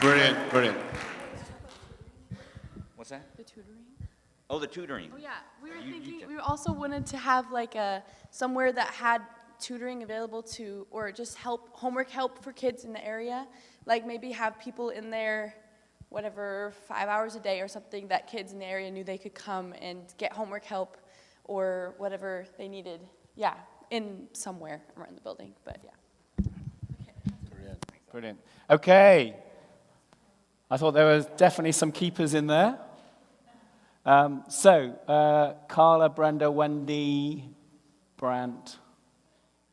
Brilliant, brilliant. What's that? The tutoring? Oh, the tutoring. Oh yeah, we were You thinking, can- we also wanted to have like somewhere that had tutoring available to, or just homework help for kids in the area. Like maybe have people in there, whatever, 5 hours a day or something, that kids in the area knew they could come and get homework help or whatever they needed. Yeah, in somewhere around the building, but yeah. Brilliant, brilliant. Okay. I thought there was definitely some keepers in there. Carla, Brenda, Wendy, Brandt.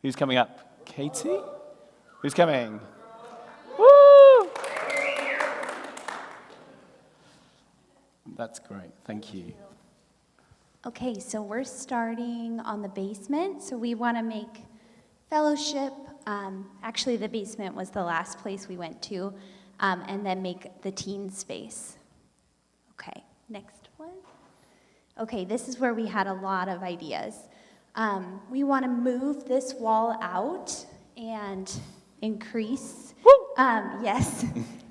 Who's coming up? Katie? Who's coming? Woo! That's great. Thank you. Okay, so we're starting on the basement. So we want to make fellowship. Actually, the basement was the last place we went to, and then make the teen space. Okay, next one. Okay, this is where we had a lot of ideas. We want to move this wall out and increase, yes,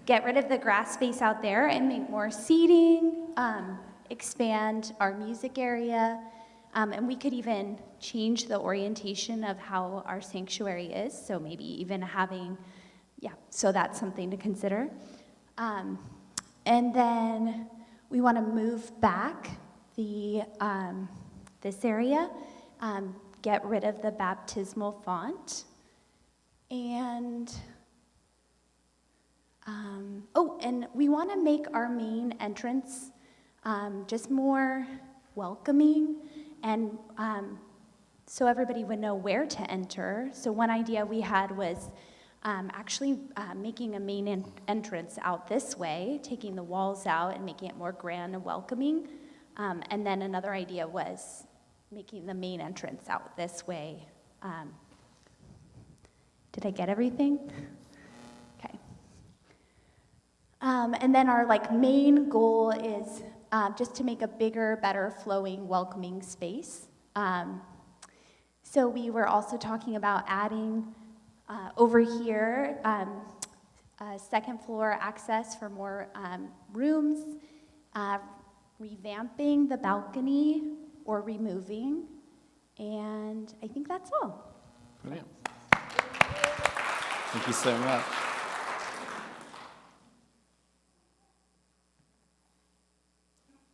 get rid of the grass space out there and make more seating, expand our music area, and we could even change the orientation of how our sanctuary is, so maybe even having, yeah, so that's something to consider. And then we want to move back this area, get rid of the baptismal font, and and we want to make our main entrance just more welcoming, and so everybody would know where to enter. So one idea we had was actually making a main entrance out this way, taking the walls out and making it more grand and welcoming. And then another idea was making the main entrance out this way. Did I get everything? Okay. And then our main goal is just to make a bigger, better flowing, welcoming space. So we were also talking about adding over here second floor access for more rooms, revamping the balcony or removing, and I think that's all. Brilliant. Thank you so much.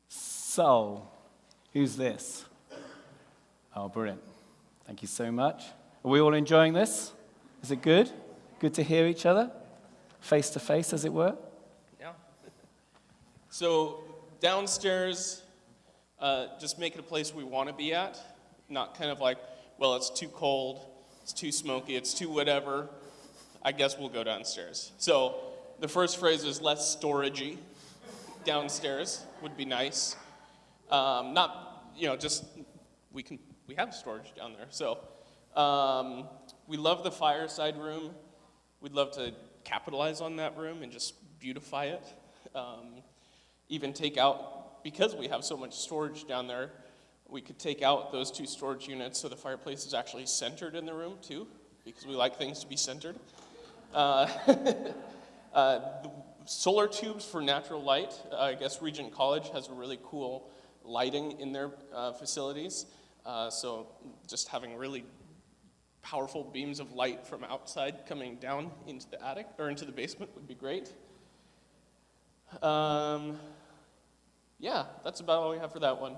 So, who's this? Oh, brilliant. Thank you so much. Are we all enjoying this? Is it good? Good to hear each other? Face to face, as it were? Yeah. So downstairs, just make it a place we want to be at, not kind of like, well, it's too cold, it's too smoky, it's too whatever. I guess we'll go downstairs. So the first phrase is less storagey. Downstairs would be nice. Not, just we have storage down there. So we love the fireside room. We'd love to capitalize on that room and just beautify it. Even take out, because we have so much storage down there, we could take out those 2 storage units so the fireplace is actually centered in the room too, because we like things to be centered. The solar tubes for natural light. I guess Regent College has a really cool lighting in their facilities. So just having really powerful beams of light from outside coming down into the attic or into the basement would be great. Yeah, that's about all we have for that one.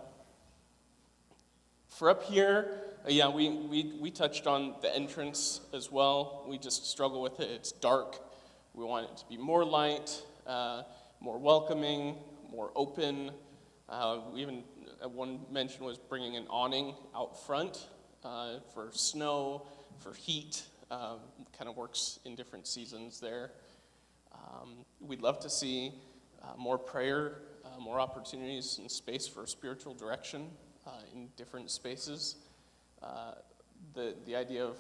For up here, we touched on the entrance as well. We just struggle with it. It's dark. We want it to be more light, more welcoming, more open. Even one mention was bringing an awning out front for snow, for heat. Kind of works in different seasons there. We'd love to see more prayer, more opportunities and space for spiritual direction in different spaces. The idea of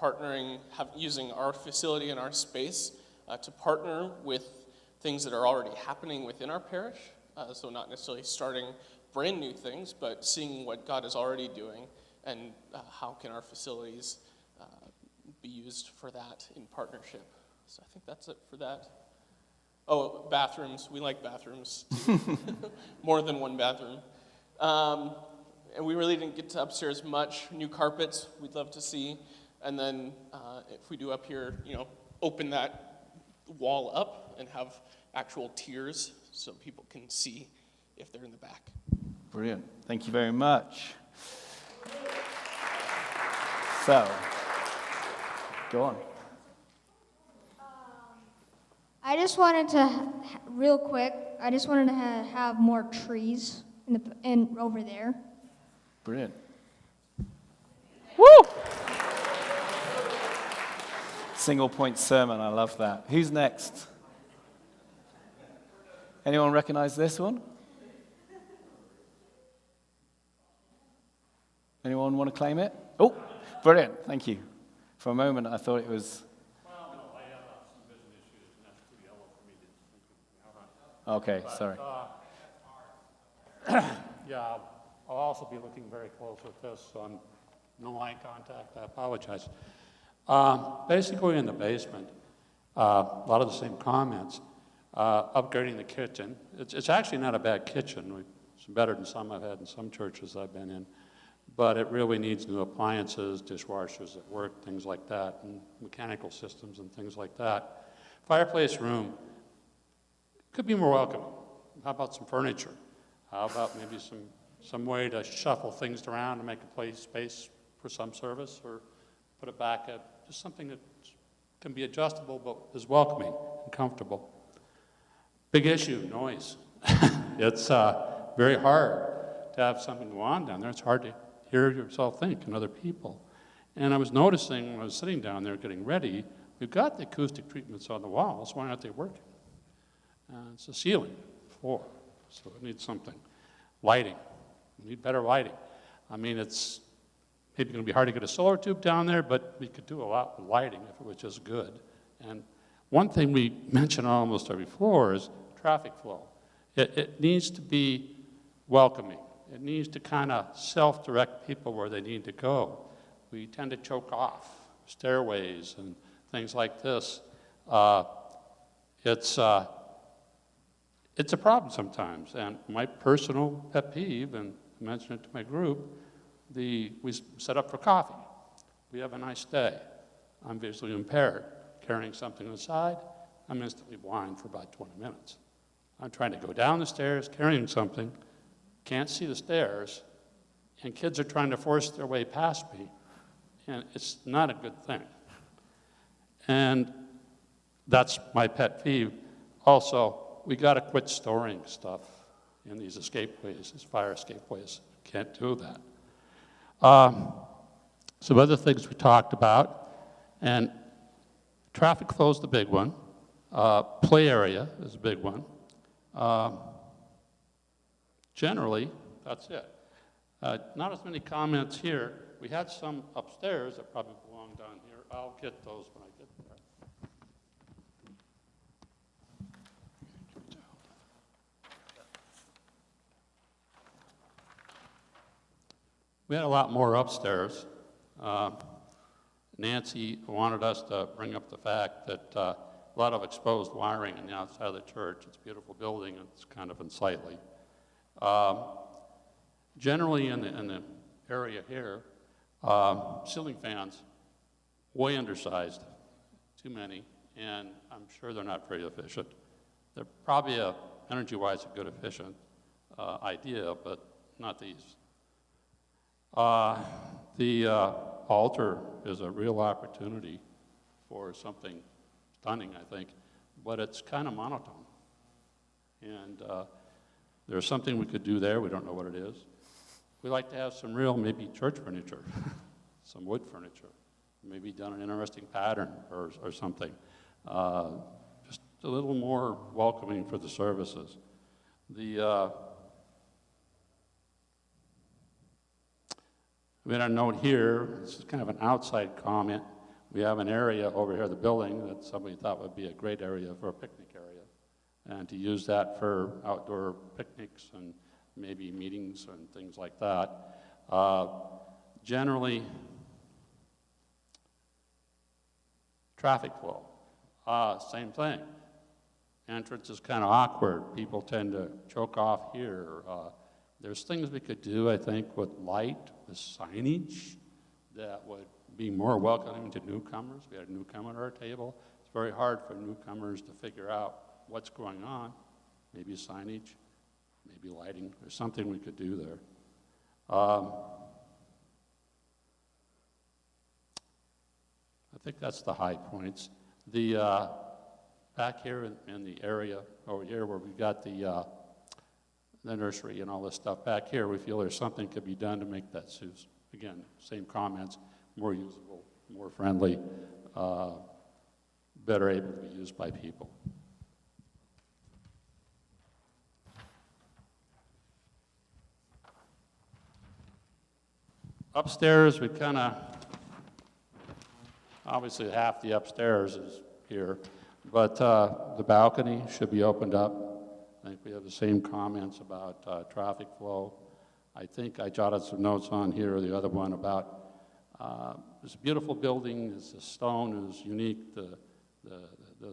partnering, using our facility and our space to partner with things that are already happening within our parish. So not necessarily starting brand new things, but seeing what God is already doing and how can our facilities be used for that in partnership. So I think that's it for that. Oh, bathrooms. We like bathrooms. More than one bathroom. And we really didn't get to upstairs much. New carpets, we'd love to see. And then if we do up here, open that wall up and have actual tiers so people can see if they're in the back. Brilliant. Thank you very much. So, go on. I just wanted to, real quick, have more trees in over there. Brilliant. Woo! Single point sermon, I love that. Who's next? Anyone recognize this one? Anyone want to claim it? Oh, brilliant, thank you. For a moment, I thought it was... Okay, sorry. Yeah, I'll also be looking very close with this, so I'm no eye contact, I apologize. Basically in the basement, a lot of the same comments. Upgrading the kitchen. It's actually not a bad kitchen. It's better than some I've had in some churches I've been in. but it really needs new appliances, dishwashers that work, things like that, and mechanical systems and things like that. Fireplace room could be more welcoming. How about some furniture? How about maybe some way to shuffle things around and make a place space for some service, or put it back at just something that can be adjustable but is welcoming and comfortable. Big issue, noise. It's very hard to have something go on down there. It's hard to hear yourself think and other people. And I was noticing when I was sitting down there getting ready, we've got the acoustic treatments on the walls. Why aren't they working? It's the ceiling, floor, so it needs something. Lighting. We need better lighting. I mean, it's maybe going to be hard to get a solar tube down there, but we could do a lot with lighting if it was just good. And one thing we mention on almost every floor is traffic flow. It needs to be welcoming. It needs to kind of self-direct people where they need to go. We tend to choke off stairways and things like this. It's a problem sometimes. And my personal pet peeve, and I mentioned it to my group, we set up for coffee. We have a nice day. I'm visually impaired. Carrying something on the side, I'm instantly blind for about 20 minutes. I'm trying to go down the stairs, carrying something, can't see the stairs, and kids are trying to force their way past me, and it's not a good thing. And that's my pet peeve. Also, we got to quit storing stuff in these escapeways, these fire escapeways. Can't do that. Some other things we talked about, and traffic flow is the big one. Play area is a big one. Generally, that's it. Not as many comments here. We had some upstairs that probably belong down here. I'll get those when I get there. We had a lot more upstairs. Nancy wanted us to bring up the fact that a lot of exposed wiring on the outside of the church. It's a beautiful building, and it's kind of unsightly. Generally in the area here, ceiling fans, way undersized, too many, and I'm sure they're not very efficient. They're probably, energy-wise, a good, efficient idea, but not these. The altar is a real opportunity for something stunning, I think, but it's kind of monotone. And there's something we could do there. We don't know what it is. We like to have some real, maybe church furniture, some wood furniture, maybe done an interesting pattern or something. Just a little more welcoming for the services. We had a note here, this is kind of an outside comment. We have an area over here, the building, that somebody thought would be a great area for a picnic area, and to use that for outdoor picnics and maybe meetings and things like that. Generally, traffic flow, same thing. Entrance is kind of awkward. People tend to choke off here. There's things we could do, I think, with light, with signage that would be more welcoming to newcomers. We had a newcomer at our table. It's very hard for newcomers to figure out what's going on. Maybe signage, maybe lighting. There's something we could do there. I think that's the high points. The back here in the area over here where we've got the nursery and all this stuff back here, we feel there's something could be done to make that, again, same comments, more usable, more friendly, better able to be used by people. Upstairs, we kind of, obviously half the upstairs is here, but the balcony should be opened up. I think we have the same comments about traffic flow. I think I jotted some notes on here, the other one about it's a beautiful building, the stone is unique, the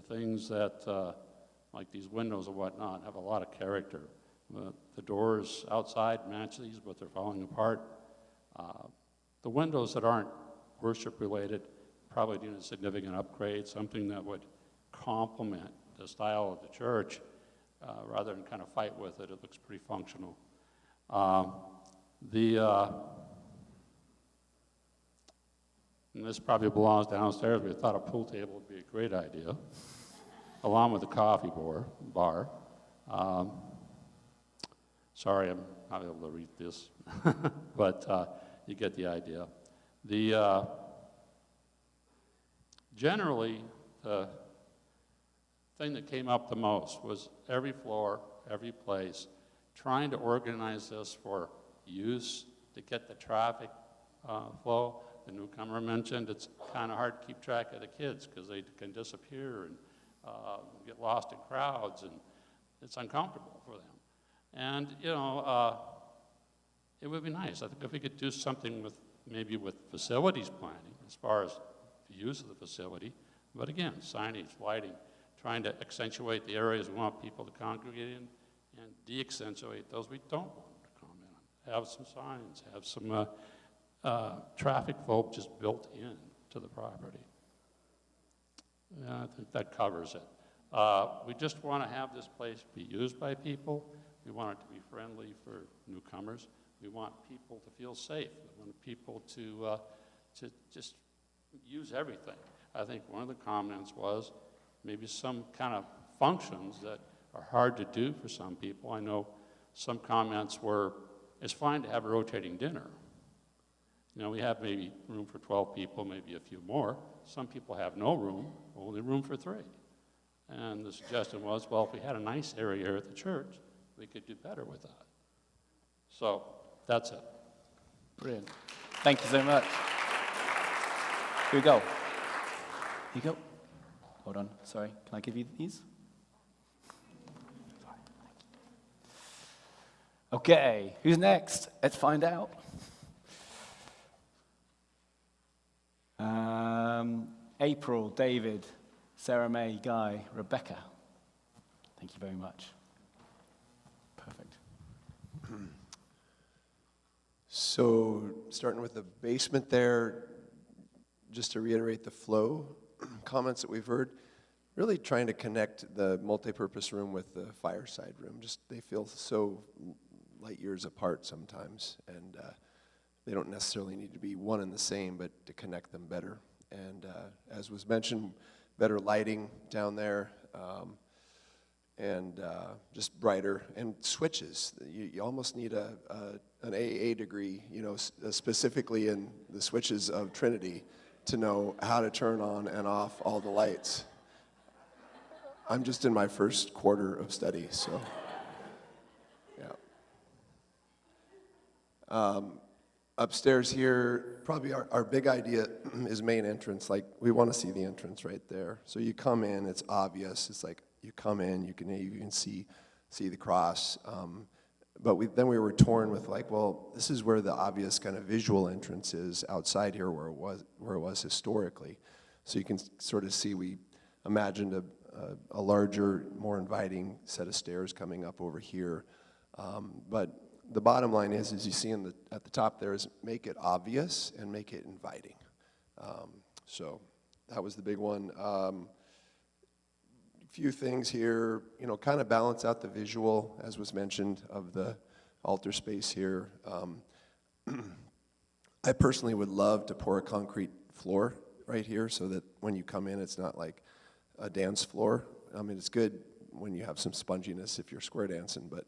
things that, like these windows and whatnot, have a lot of character. The doors outside match these, but they're falling apart. The windows that aren't worship-related probably need a significant upgrade, something that would complement the style of the church rather than kind of fight with it. It looks pretty functional. And this probably belongs downstairs. We thought a pool table would be a great idea, along with a coffee bar. Sorry, I'm not able to read this, but you get the idea. Generally, the thing that came up the most was every floor, every place, trying to organize this for use to get the traffic flow. The newcomer mentioned it's kind of hard to keep track of the kids because they can disappear and get lost in crowds, and it's uncomfortable for them. And, it would be nice. I think if we could do something with maybe with facilities planning as far as the use of the facility, but again, signage, lighting, trying to accentuate the areas we want people to congregate in and de-accentuate those we don't want them to comment on. Have some signs, have some traffic flow just built in to the property. Yeah, I think that covers it. We just want to have this place be used by people. We want it to be friendly for newcomers. We want people to feel safe. We want people to just use everything. I think one of the comments was maybe some kind of functions that are hard to do for some people. I know some comments were, it's fine to have a rotating dinner. We have maybe room for 12 people, maybe a few more. Some people have no room, only room for 3. And the suggestion was, well, if we had a nice area here at the church, we could do better with that. So that's it. Brilliant. Thank you so much. Here we go. Here you go. Hold on. Sorry. Can I give you these? Sorry. Okay. Who's next? Let's find out. April, David, Sarah May, Guy, Rebecca. Thank you very much. Perfect. So starting with the basement there, just to reiterate the flow comments that we've heard, really trying to connect the multipurpose room with the fireside room. Just they feel so light years apart sometimes, and they don't necessarily need to be one and the same, but to connect them better. And as was mentioned, better lighting down there, and just brighter, and switches. You almost need an AA degree, specifically in the switches of Trinity, to know how to turn on and off all the lights. I'm just in my first quarter of study, so yeah. Upstairs here, probably our big idea is main entrance. Like, we want to see the entrance right there. So you come in, it's obvious. It's like you come in, you can see the cross. But then we were torn with, like, well, this is where the obvious kind of visual entrance is outside here, where it was historically. So you can sort of see, we imagined a larger, more inviting set of stairs coming up over here. But the bottom line is you see at the top there, is make it obvious and make it inviting. So that was the big one. Few things here, kind of balance out the visual, as was mentioned, of the altar space here. I personally would love to pour a concrete floor right here so that when you come in, it's not like a dance floor. I mean, it's good when you have some sponginess if you're square dancing, but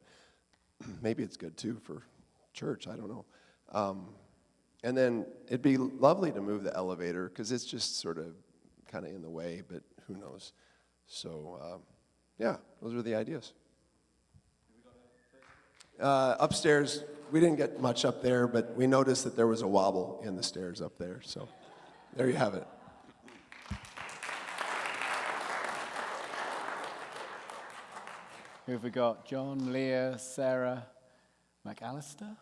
maybe it's good too for church, I don't know. And then it'd be lovely to move the elevator because it's just sort of kind of in the way, but who knows. So, yeah, those are the ideas. Upstairs, we didn't get much up there, but we noticed that there was a wobble in the stairs up there. So there you have it. Who have we got? John, Leah, Sarah, McAllister?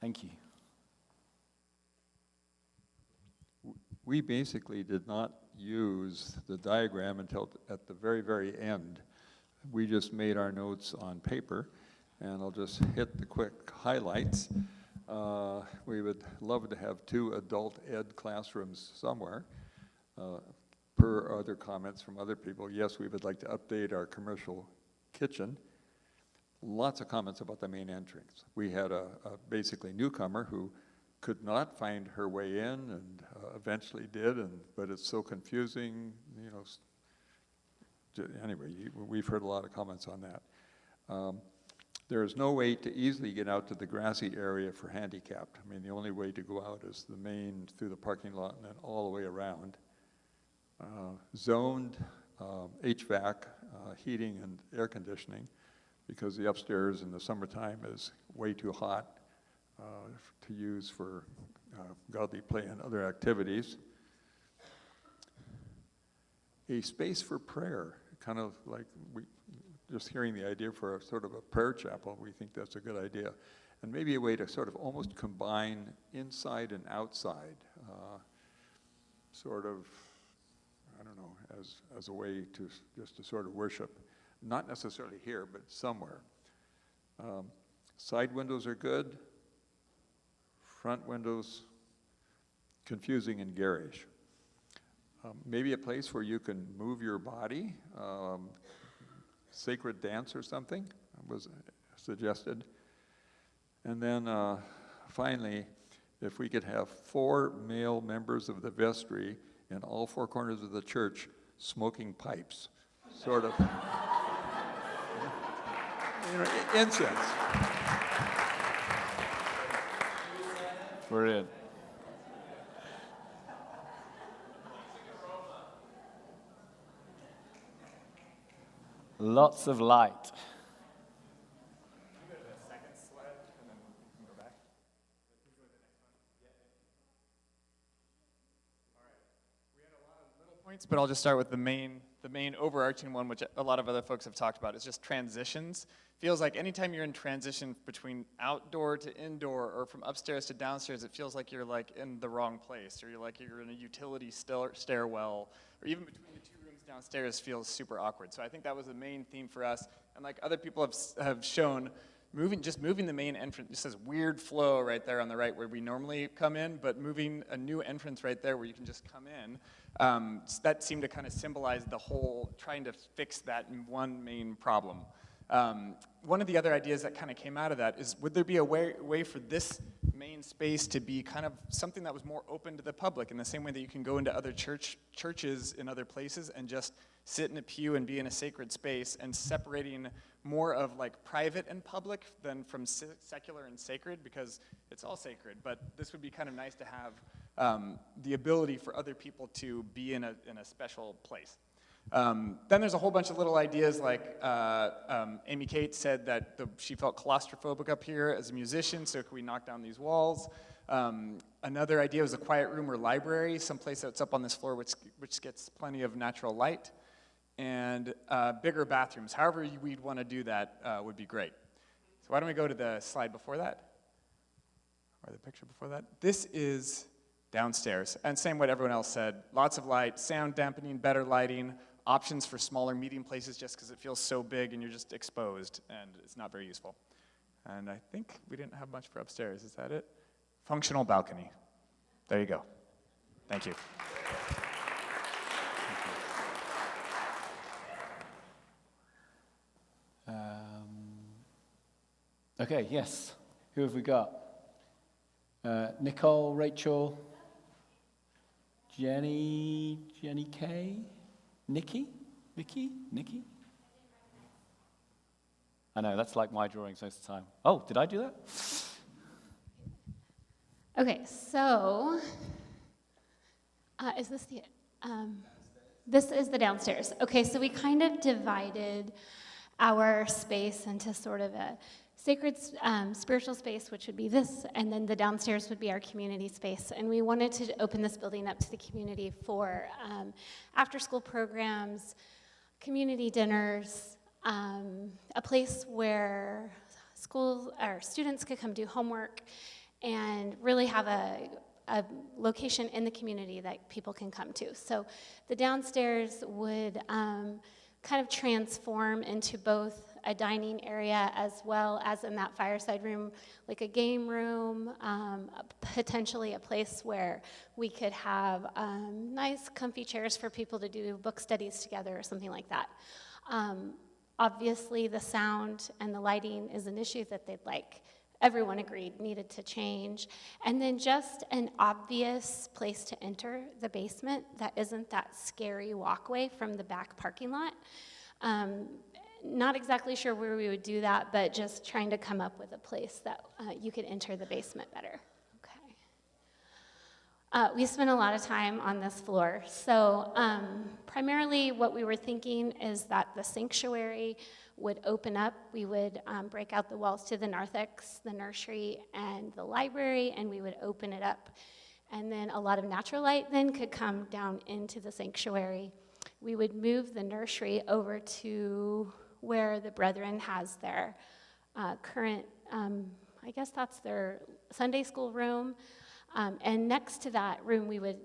Thank you. We basically did not use the diagram until at the very, very end. we just made our notes on paper, and I'll just hit the quick highlights. We would love to have 2 adult ed classrooms somewhere. Per other comments from other people, yes, we would like to update our commercial kitchen. Lots of comments about the main entrance. We had a basically newcomer who could not find her way in, and eventually did, but it's so confusing, you know. Anyway, we've heard a lot of comments on that. There is no way to easily get out to the grassy area for handicapped. I mean, the only way to go out is the main through the parking lot and then all the way around. Zoned HVAC, heating and air conditioning, because the upstairs in the summertime is way too hot to use for godly play and other activities. A space for prayer, kind of like just hearing the idea for a sort of a prayer chapel, we think that's a good idea. And maybe a way to sort of almost combine inside and outside, sort of, I don't know, as a way to just to sort of worship. Not necessarily here, but somewhere. Side windows are good. Front windows, confusing and garish. Maybe a place where you can move your body, sacred dance or something was suggested. And then finally, if we could have 4 male members of the vestry in all 4 corners of the church smoking pipes, sort of, you know, incense. We're in. Lots of light. Points, but I'll just start with the main overarching one, which a lot of other folks have talked about, is just transitions. Feels like anytime you're in transition between outdoor to indoor or from upstairs to downstairs, it feels like you're like in the wrong place, or you're in a utility stairwell, or even between the 2 rooms downstairs feels super awkward. So I think that was the main theme for us, and like other people have shown, moving the main entrance, just this weird flow right there on the right where we normally come in, but moving a new entrance right there where you can just come in, that seemed to kind of symbolize the whole, trying to fix that one main problem. One of the other ideas that kind of came out of that is, would there be a way for this main space to be kind of something that was more open to the public, in the same way that you can go into other churches in other places and just sit in a pew and be in a sacred space, and separating more of like private and public than from secular and sacred, because it's all sacred, but this would be kind of nice to have the ability for other people to be in a special place. Then there's a whole bunch of little ideas, like Amy Kate said that she felt claustrophobic up here as a musician, so could we knock down these walls? Another idea was a quiet room or library, someplace that's up on this floor which gets plenty of natural light, and bigger bathrooms. However we'd want to do that would be great. So why don't we go to the slide before that, or the picture before that? This is downstairs, and same what everyone else said. Lots of light, sound dampening, better lighting, options for smaller meeting places just because it feels so big and you're just exposed and it's not very useful. And I think we didn't have much for upstairs. Is that it? Functional balcony. There you go. Thank you. Okay, yes. Who have we got? Nicole, Rachel, Jenny K, Nikki. I know, that's like my drawings most of the time. Oh, did I do that? Okay, so is this the, this is the downstairs. Okay, so we kind of divided our space into sort of a sacred spiritual space, which would be this, and then the downstairs would be our community space. And we wanted to open this building up to the community for after-school programs, community dinners, a place where schools or students could come do homework, and really have a location in the community that people can come to. So the downstairs would kind of transform into both a dining area as well as in that fireside room, like a game room, potentially a place where we could have nice comfy chairs for people to do book studies together or something like that. Obviously, the sound and the lighting is an issue that everyone agreed needed to change. And then just an obvious place to enter the basement that isn't that scary walkway from the back parking lot. Not exactly sure where we would do that, but just trying to come up with a place that you could enter the basement better. Okay. We spent a lot of time on this floor. So primarily what we were thinking is that the sanctuary would open up. We would break out the walls to the narthex, the nursery, and the library, and we would open it up. And then a lot of natural light then could come down into the sanctuary. We would move the nursery over to where the Brethren has their current, I guess that's their Sunday school room. And next to that room, we would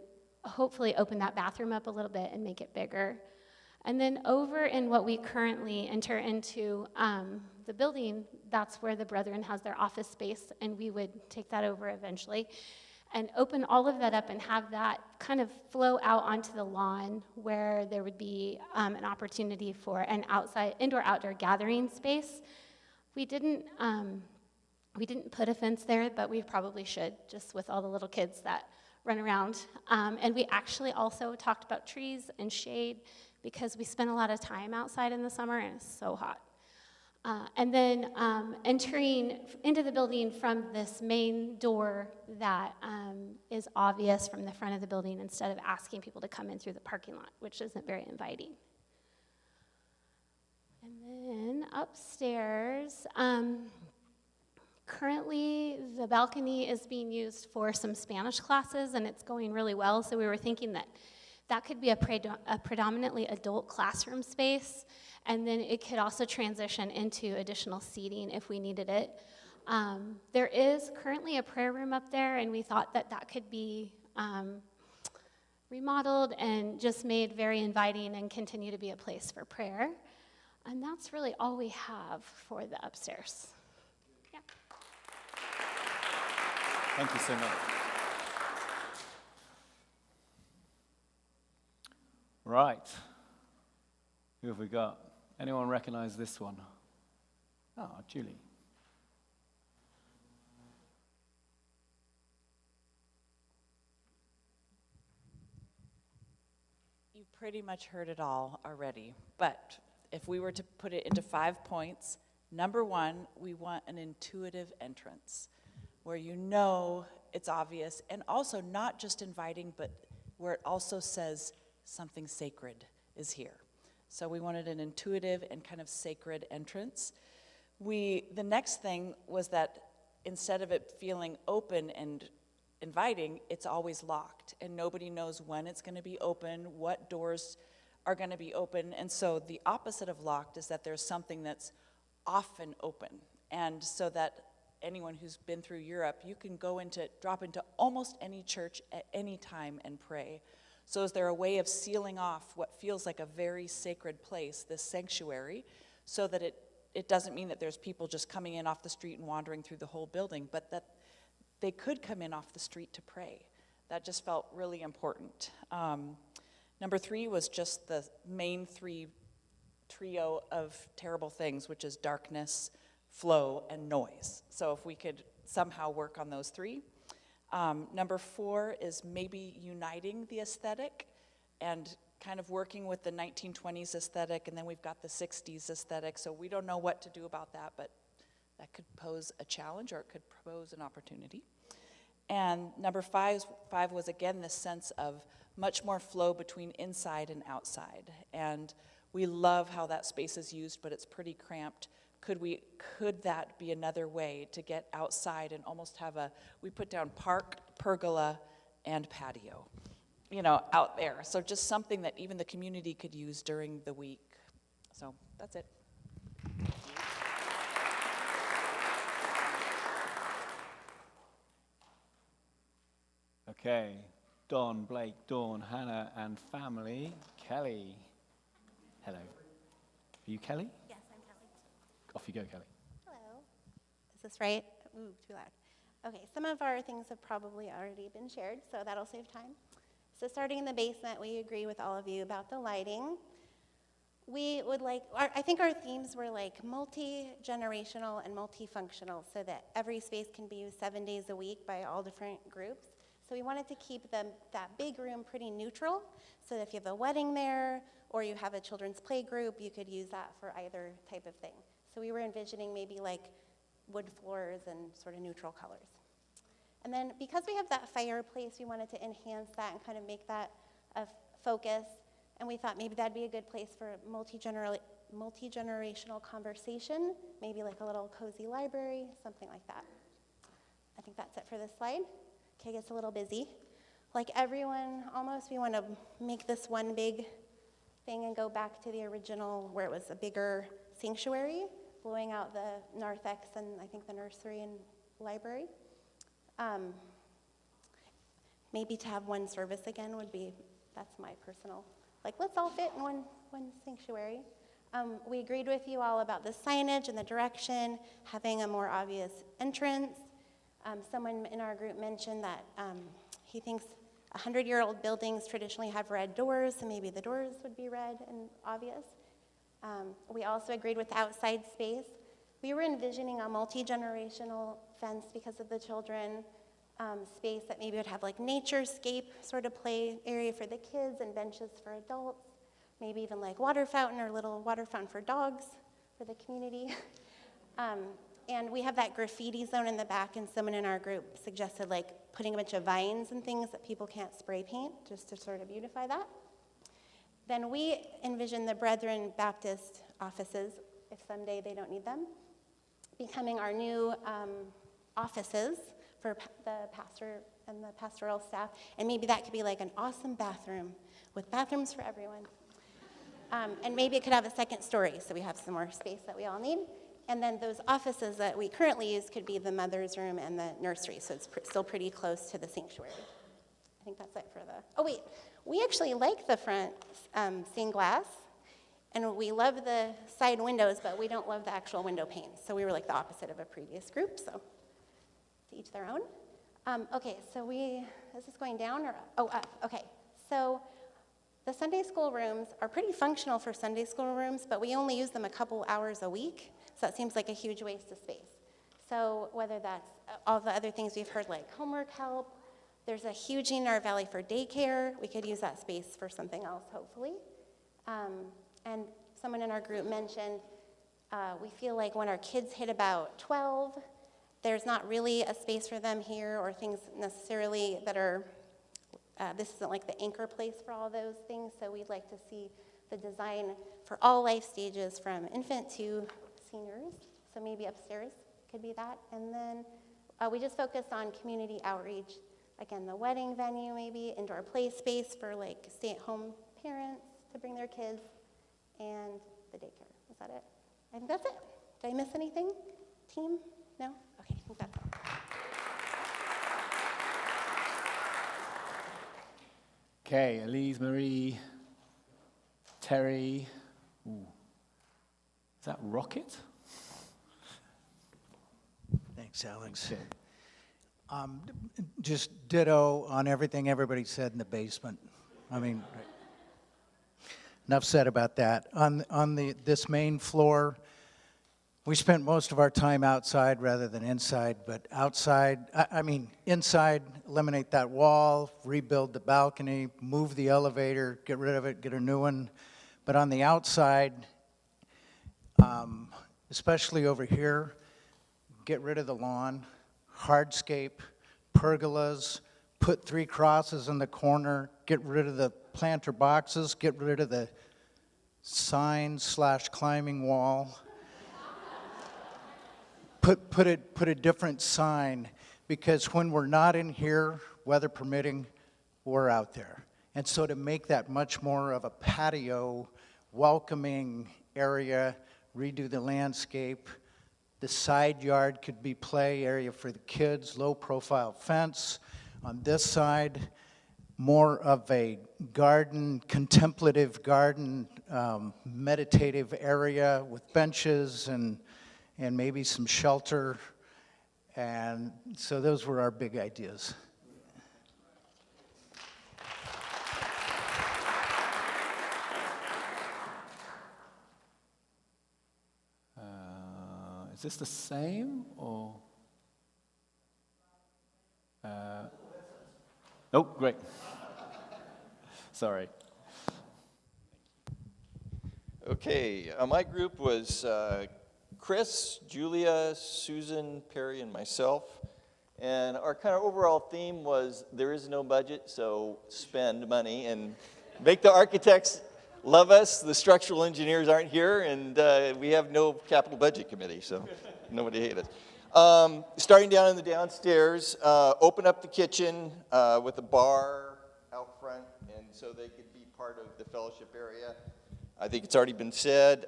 hopefully open that bathroom up a little bit and make it bigger. And then over in what we currently enter into the building, that's where the Brethren has their office space, and we would take that over eventually and open all of that up and have that kind of flow out onto the lawn where there would be an opportunity for an outside, indoor-outdoor gathering space. We didn't put a fence there, but we probably should, just with all the little kids that run around. And we actually also talked about trees and shade because we spent a lot of time outside in the summer and it's so hot. And then entering into the building from this main door that is obvious from the front of the building instead of asking people to come in through the parking lot, which isn't very inviting. And then upstairs, currently the balcony is being used for some Spanish classes and it's going really well, so we were thinking that that could be a predominantly adult classroom space, and then it could also transition into additional seating if we needed it. There is currently a prayer room up there, and we thought that that could be remodeled and just made very inviting and continue to be a place for prayer. And that's really all we have for the upstairs. Yeah. Thank you so much. Right. Who have we got? Anyone recognize this one? Oh, Julie. You pretty much heard it all already, but if we were to put it into 5 points, number 1, we want an intuitive entrance where you know it's obvious and also not just inviting, but where it also says something sacred is here. So we wanted an intuitive and kind of sacred entrance. The next thing was that instead of it feeling open and inviting, it's always locked, and nobody knows when it's going to be open, what doors are going to be open, and so the opposite of locked is that there's something that's often open, and so that anyone who's been through Europe, you can drop into almost any church at any time and pray. So is there a way of sealing off what feels like a very sacred place, this sanctuary, so that it doesn't mean that there's people just coming in off the street and wandering through the whole building, but that they could come in off the street to pray. That just felt really important. Number 3 was just the main 3 trio of terrible things, which is darkness, flow, and noise. So if we could somehow work on those 3. Number 4 is maybe uniting the aesthetic and kind of working with the 1920s aesthetic, and then we've got the 60s aesthetic, so we don't know what to do about that, but that could pose a challenge or it could pose an opportunity. And number 5 was again this sense of much more flow between inside and outside. And we love how that space is used, but it's pretty cramped. Could that be another way to get outside and almost have we put down park, pergola, and patio, out there. So just something that even the community could use during the week. So that's it. Okay, Don, Blake, Dawn, Hannah, and family. Kelly. Hello. Are you Kelly? Yes, I'm Kelly. Off you go, Kelly. Hello. Is this right? Ooh, too loud. Okay, some of our things have probably already been shared, so that'll save time. So starting in the basement, we agree with all of you about the lighting. We would like, I think our themes were like multi-generational and multifunctional, so that every space can be used 7 days a week by all different groups. So we wanted to keep that big room pretty neutral, so that if you have a wedding there, or you have a children's play group, you could use that for either type of thing. So we were envisioning maybe like wood floors and sort of neutral colors. And then because we have that fireplace, we wanted to enhance that and kind of make that a focus. And we thought maybe that'd be a good place for multi-generational conversation, maybe like a little cozy library, something like that. I think that's it for this slide. Okay, it gets a little busy. Like everyone, almost, we want to make this one big thing and go back to the original where it was a bigger sanctuary, blowing out the narthex and I think the nursery and library. Maybe to have one service again would be, that's my personal, like let's all fit in one sanctuary. We agreed with you all about the signage and the direction, having a more obvious entrance. Someone in our group mentioned that he thinks 100-year-old buildings traditionally have red doors, so maybe the doors would be red and obvious. We also agreed with outside space. We were envisioning a multi-generational fence because of the children, space that maybe would have like naturescape sort of play area for the kids and benches for adults, maybe even like water fountain or little water fountain for dogs for the community. And we have that graffiti zone in the back, and someone in our group suggested like putting a bunch of vines and things that people can't spray paint just to sort of beautify that. Then we envision the Brethren Baptist offices, if someday they don't need them, becoming our new offices for the pastor and the pastoral staff. And maybe that could be like an awesome bathroom with bathrooms for everyone. And maybe it could have a second story, so we have some more space that we all need. And then those offices that we currently use could be the mother's room and the nursery, so it's still pretty close to the sanctuary. I think that's it for the, oh wait, we actually like the front stained glass, and we love the side windows, but we don't love the actual window panes. So we were like the opposite of a previous group, so to each their own. Okay, so is this going down or, oh, up, okay. So the Sunday school rooms are pretty functional for Sunday school rooms, but we only use them a couple hours a week. So that seems like a huge waste of space. So whether that's all the other things we've heard, like homework help, there's a huge need in our valley for daycare. We could use that space for something else, hopefully. And someone in our group mentioned we feel like when our kids hit about 12, there's not really a space for them here or things necessarily that are, this isn't like the anchor place for all those things. So we'd like to see the design for all life stages from infant to seniors, so maybe upstairs could be that. And then we just focused on community outreach. Again, the wedding venue maybe, indoor play space for like stay-at-home parents to bring their kids, and the daycare. Is that it? I think that's it. Did I miss anything? Team? No? Okay, I think that's all. Okay, Elise, Marie, Terry. Ooh. Is that Rocket? Thanks, Alex. Just ditto on everything everybody said in the basement. I mean, enough said about that. On this main floor, we spent most of our time outside rather than inside, but outside, inside, eliminate that wall, rebuild the balcony, move the elevator, get rid of it, get a new one. But on the outside, especially over here, get rid of the lawn, hardscape, pergolas, put 3 crosses in the corner, get rid of the planter boxes, get rid of the sign/climbing wall. Put a different sign, because when we're not in here, weather permitting, we're out there. And so to make that much more of a patio, welcoming area, redo the landscape. The side yard could be play area for the kids, low profile fence. On this side, more of a garden, contemplative garden meditative area with benches and maybe some shelter. And so those were our big ideas. Is this the same or? Oh, great. Sorry. Okay, my group was Chris, Julia, Susan, Perry, and myself. And our kind of overall theme was there is no budget, so spend money and make the architects love us. The structural engineers aren't here, and we have no capital budget committee, so nobody hate us. Starting down in the downstairs, open up the kitchen with a bar out front, and so they could be part of the fellowship area. I think it's already been said.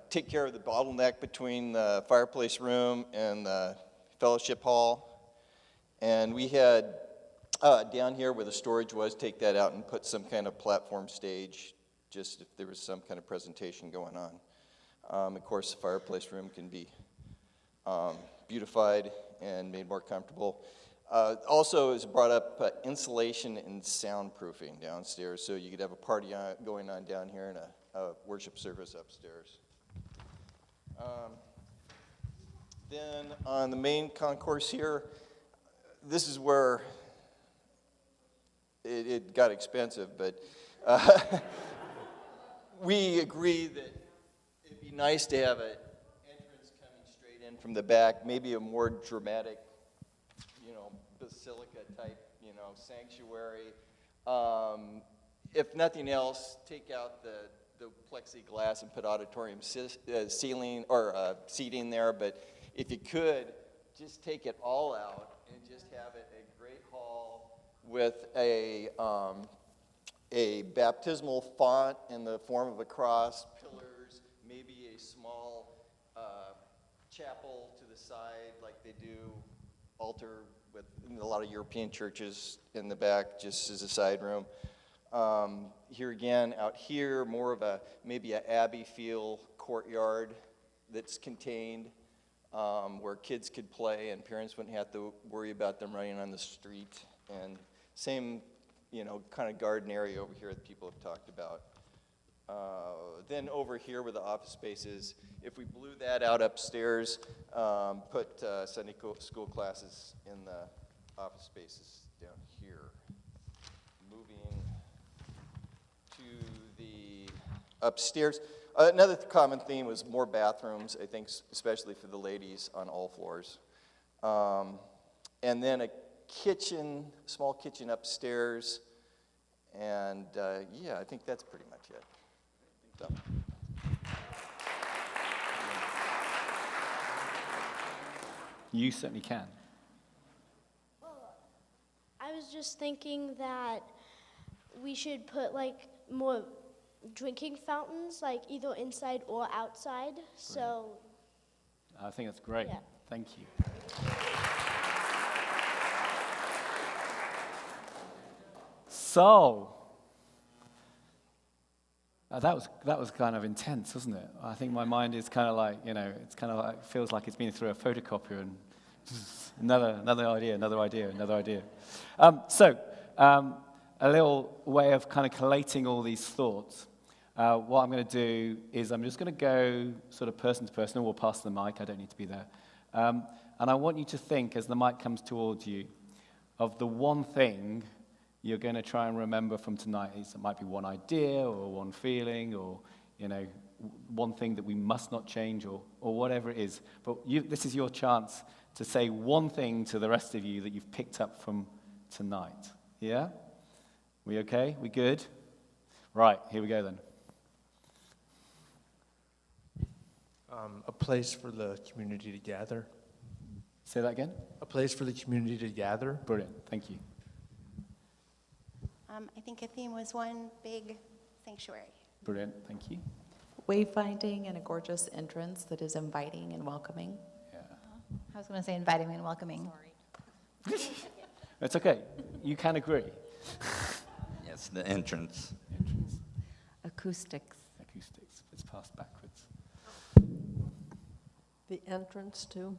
Take care of the bottleneck between the fireplace room and the fellowship hall. And we had down here where the storage was, take that out and put some kind of platform stage, just if there was some kind of presentation going on. Of course, the fireplace room can be beautified and made more comfortable. Also, is brought up insulation and soundproofing downstairs, so you could have a party going on down here and a worship service upstairs. Then on the main concourse here, this is where it got expensive, but we agree that it'd be nice to have an entrance coming straight in from the back, maybe a more dramatic, basilica type, sanctuary. If nothing else, take out the plexiglass and put auditorium ceiling or seating there. But if you could, just take it all out and just have it a great hall with a baptismal font in the form of a cross, pillars, maybe a small chapel to the side like they do, altar with a lot of European churches in the back, just as a side room. Here again, out here, more of maybe an abbey feel courtyard that's contained, where kids could play and parents wouldn't have to worry about them running on the street. And same, kind of garden area over here that people have talked about. Then over here where the office space is, if we blew that out upstairs, put Sunday school classes in the office spaces down here. Moving to the upstairs. Another common theme was more bathrooms, I think, especially for the ladies on all floors. And then a kitchen, small kitchen upstairs. And yeah, I think that's pretty much it. So. You certainly can. I was just thinking that we should put more drinking fountains, either inside or outside. So I think that's great. Yeah. Thank you. So that was kind of intense, wasn't it? I think my mind is kind of like, it's kind of like, feels like it's been through a photocopier and another idea. A little way of kind of collating all these thoughts. What I'm going to do is I'm just going to go sort of person to person, or we'll pass the mic. I don't need to be there. And I want you to think, as the mic comes towards you, of the one thing you're going to try and remember from tonight. It might be one idea or one feeling or, one thing that we must not change or whatever it is. But this is your chance to say one thing to the rest of you that you've picked up from tonight. Yeah? We okay? We good? Right, here we go then. A place for the community to gather. Say that again? A place for the community to gather. Brilliant, thank you. I think a theme was one big sanctuary. Brilliant, thank you. Wayfinding and a gorgeous entrance that is inviting and welcoming. Yeah. I was going to say inviting and welcoming. Sorry. It's okay. You can agree. Yes, the entrance. A Acoustics. Acoustics. It's passed backwards. The entrance too?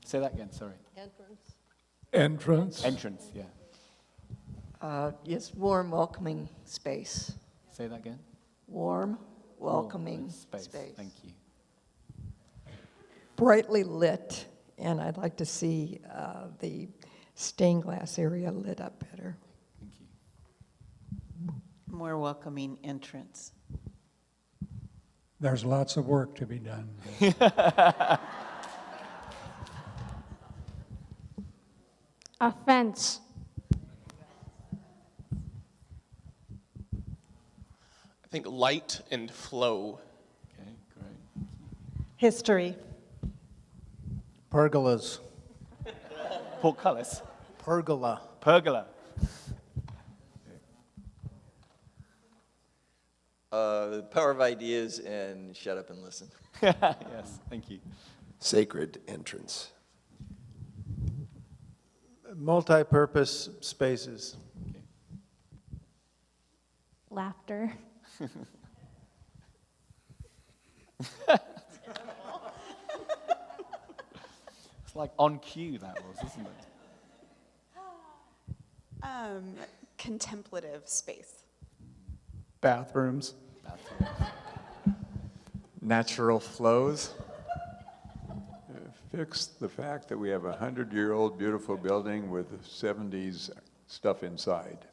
Say that again, sorry. Entrance? Entrance. Entrance, yeah. Yes, warm, welcoming space. Say that again. Warm, welcoming space. space. Thank you. Brightly lit, and I'd like to see the stained glass area lit up better. Thank you. More welcoming entrance. There's lots of work to be done. A fence. I think light and flow. Okay, great. History. Pergolas. Portcullis. Pergola. Pergola. The power of ideas and shut up and listen. Yes, thank you. Sacred entrance. Multi-purpose spaces. Laughter. It's like on cue that was, isn't it? Contemplative space. Bathrooms. Natural flows. Fix the fact that we have a 100-year-old beautiful building with 70s stuff inside.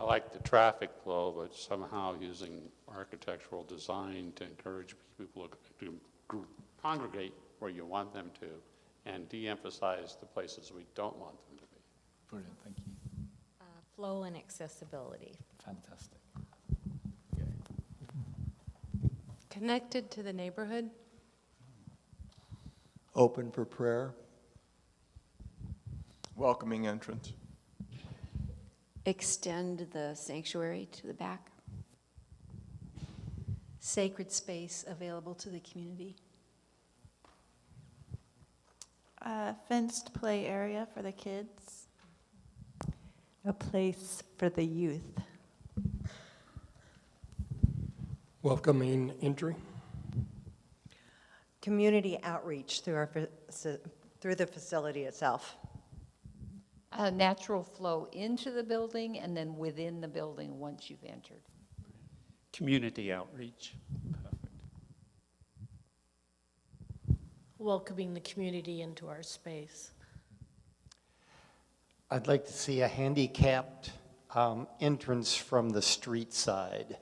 I like the traffic flow, but somehow using architectural design to encourage people to congregate where you want them to and de-emphasize the places we don't want them to be. Brilliant, thank you. Flow and accessibility. Fantastic. Connected to the neighborhood. Open for prayer. Welcoming entrance. Extend the sanctuary to the back. Sacred space available to the community. Fenced play area for the kids. A place for the youth. Welcoming entry. Community outreach through through the facility itself. A natural flow into the building and then within the building once you've entered. Community outreach. Welcoming the community into our space. I'd like to see a handicapped entrance from the street side.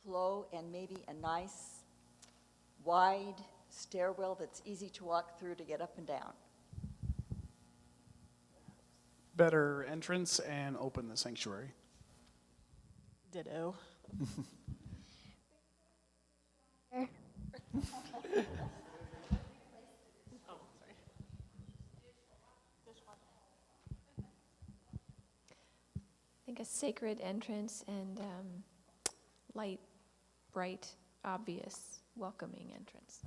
Flow and maybe a nice wide stairwell that's easy to walk through to get up and down. Better entrance and open the sanctuary. Ditto. I think a sacred entrance and light, bright, obvious, welcoming entrance.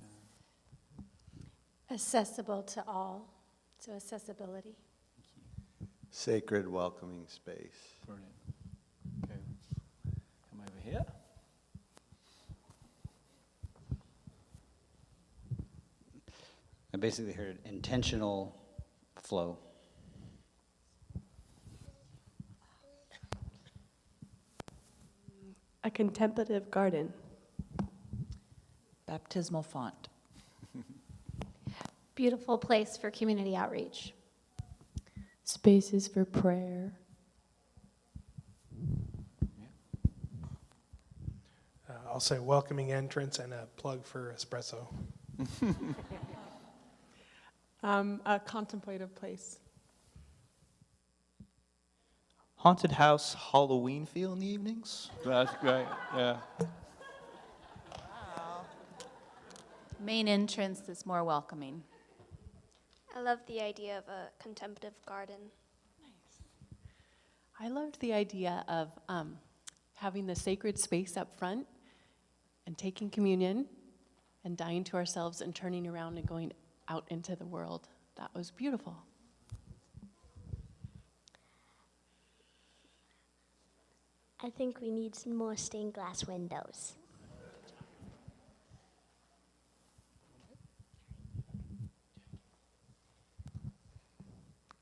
Accessible to all, so accessibility. Sacred welcoming space. Brilliant. Okay, come over here. I basically heard intentional flow. A contemplative garden. Baptismal font. Beautiful place for community outreach. Spaces for prayer. I'll say welcoming entrance and a plug for espresso. A contemplative place. Haunted house Halloween feel in the evenings. That's great, yeah. Main entrance that's more welcoming. I love the idea of a contemplative garden. I loved the idea of having the sacred space up front and taking communion and dying to ourselves and turning around and going out into the world. That was beautiful. I think we need some more stained glass windows.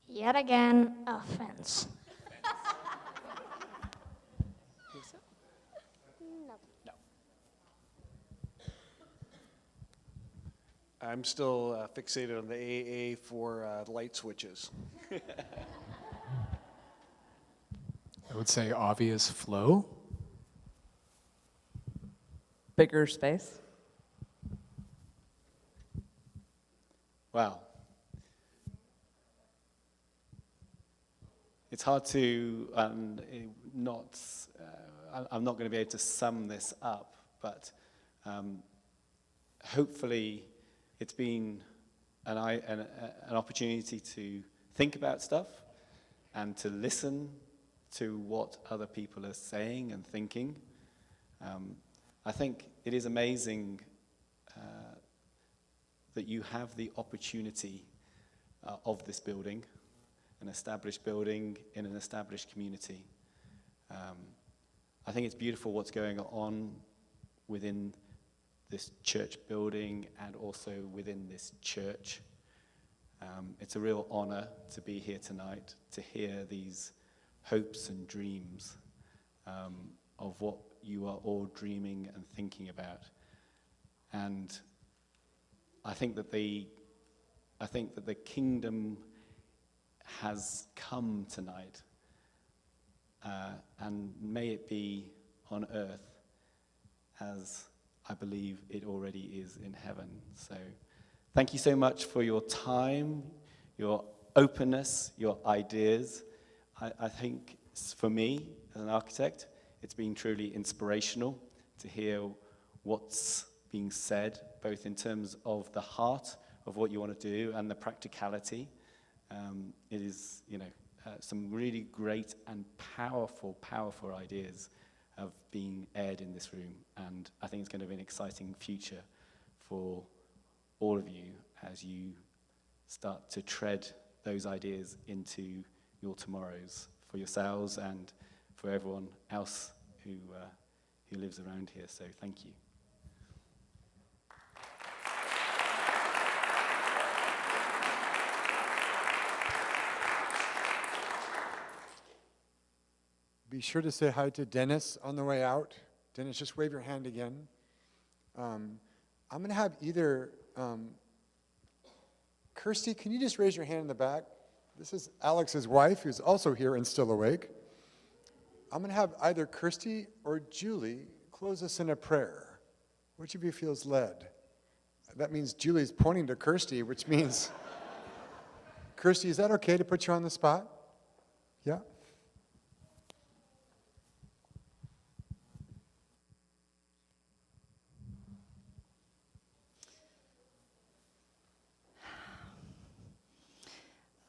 Yet again, a fence. No. I'm still fixated on the AA for light switches. I would say obvious flow. Bigger space. Wow. It's hard to I'm not going to be able to sum this up, but hopefully it's been an opportunity to think about stuff and to listen to what other people are saying and thinking. I think it is amazing that you have the opportunity of this building, an established building in an established community. I think it's beautiful what's going on within this church building and also within this church. It's a real honor to be here tonight, to hear these hopes and dreams of what you are all dreaming and thinking about. And I think that the kingdom has come tonight, and may it be on earth as I believe it already is in heaven. So thank you so much for your time, your openness, your ideas. I think for me, as an architect, it's been truly inspirational to hear what's being said, both in terms of the heart of what you want to do and the practicality. It is, some really great and powerful ideas have been aired in this room, and I think it's going to be an exciting future for all of you as you start to tread those ideas into your tomorrows for yourselves and for everyone else who lives around here. So thank you. Be sure to say hi to Dennis on the way out. Dennis, just wave your hand again. I'm going to have either, Kirsty, can you just raise your hand in the back? This is Alex's wife, who's also here and still awake. I'm going to have either Kirsty or Julie close us in a prayer. Which of you feels led? That means Julie's pointing to Kirsty, which means, Kirsty, is that okay to put you on the spot? Yeah?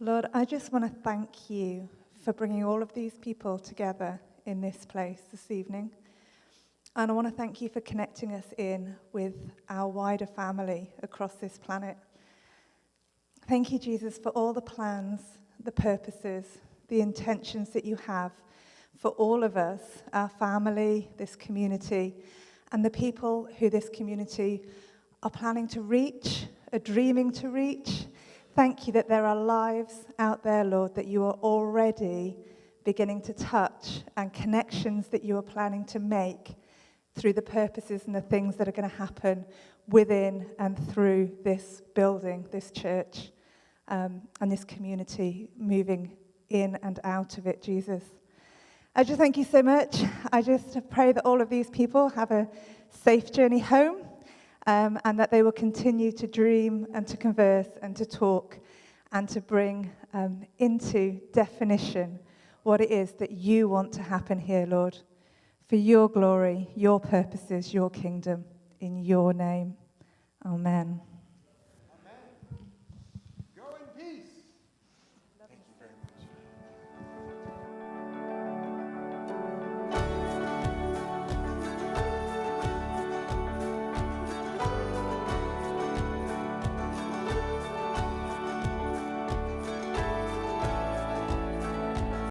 Lord, I just want to thank you for bringing all of these people together in this place this evening. And I want to thank you for connecting us in with our wider family across this planet. Thank you, Jesus, for all the plans, the purposes, the intentions that you have for all of us, our family, this community, and the people who this community are planning to reach, are dreaming to reach. Thank you that there are lives out there, Lord, that you are already beginning to touch, and connections that you are planning to make through the purposes and the things that are going to happen within and through this building, this church, and this community moving in and out of it, Jesus. I just thank you so much. I just pray that all of these people have a safe journey home, and that they will continue to dream and to converse and to talk and to bring into definition what it is that you want to happen here, Lord, for your glory, your purposes, your kingdom, in your name. Amen.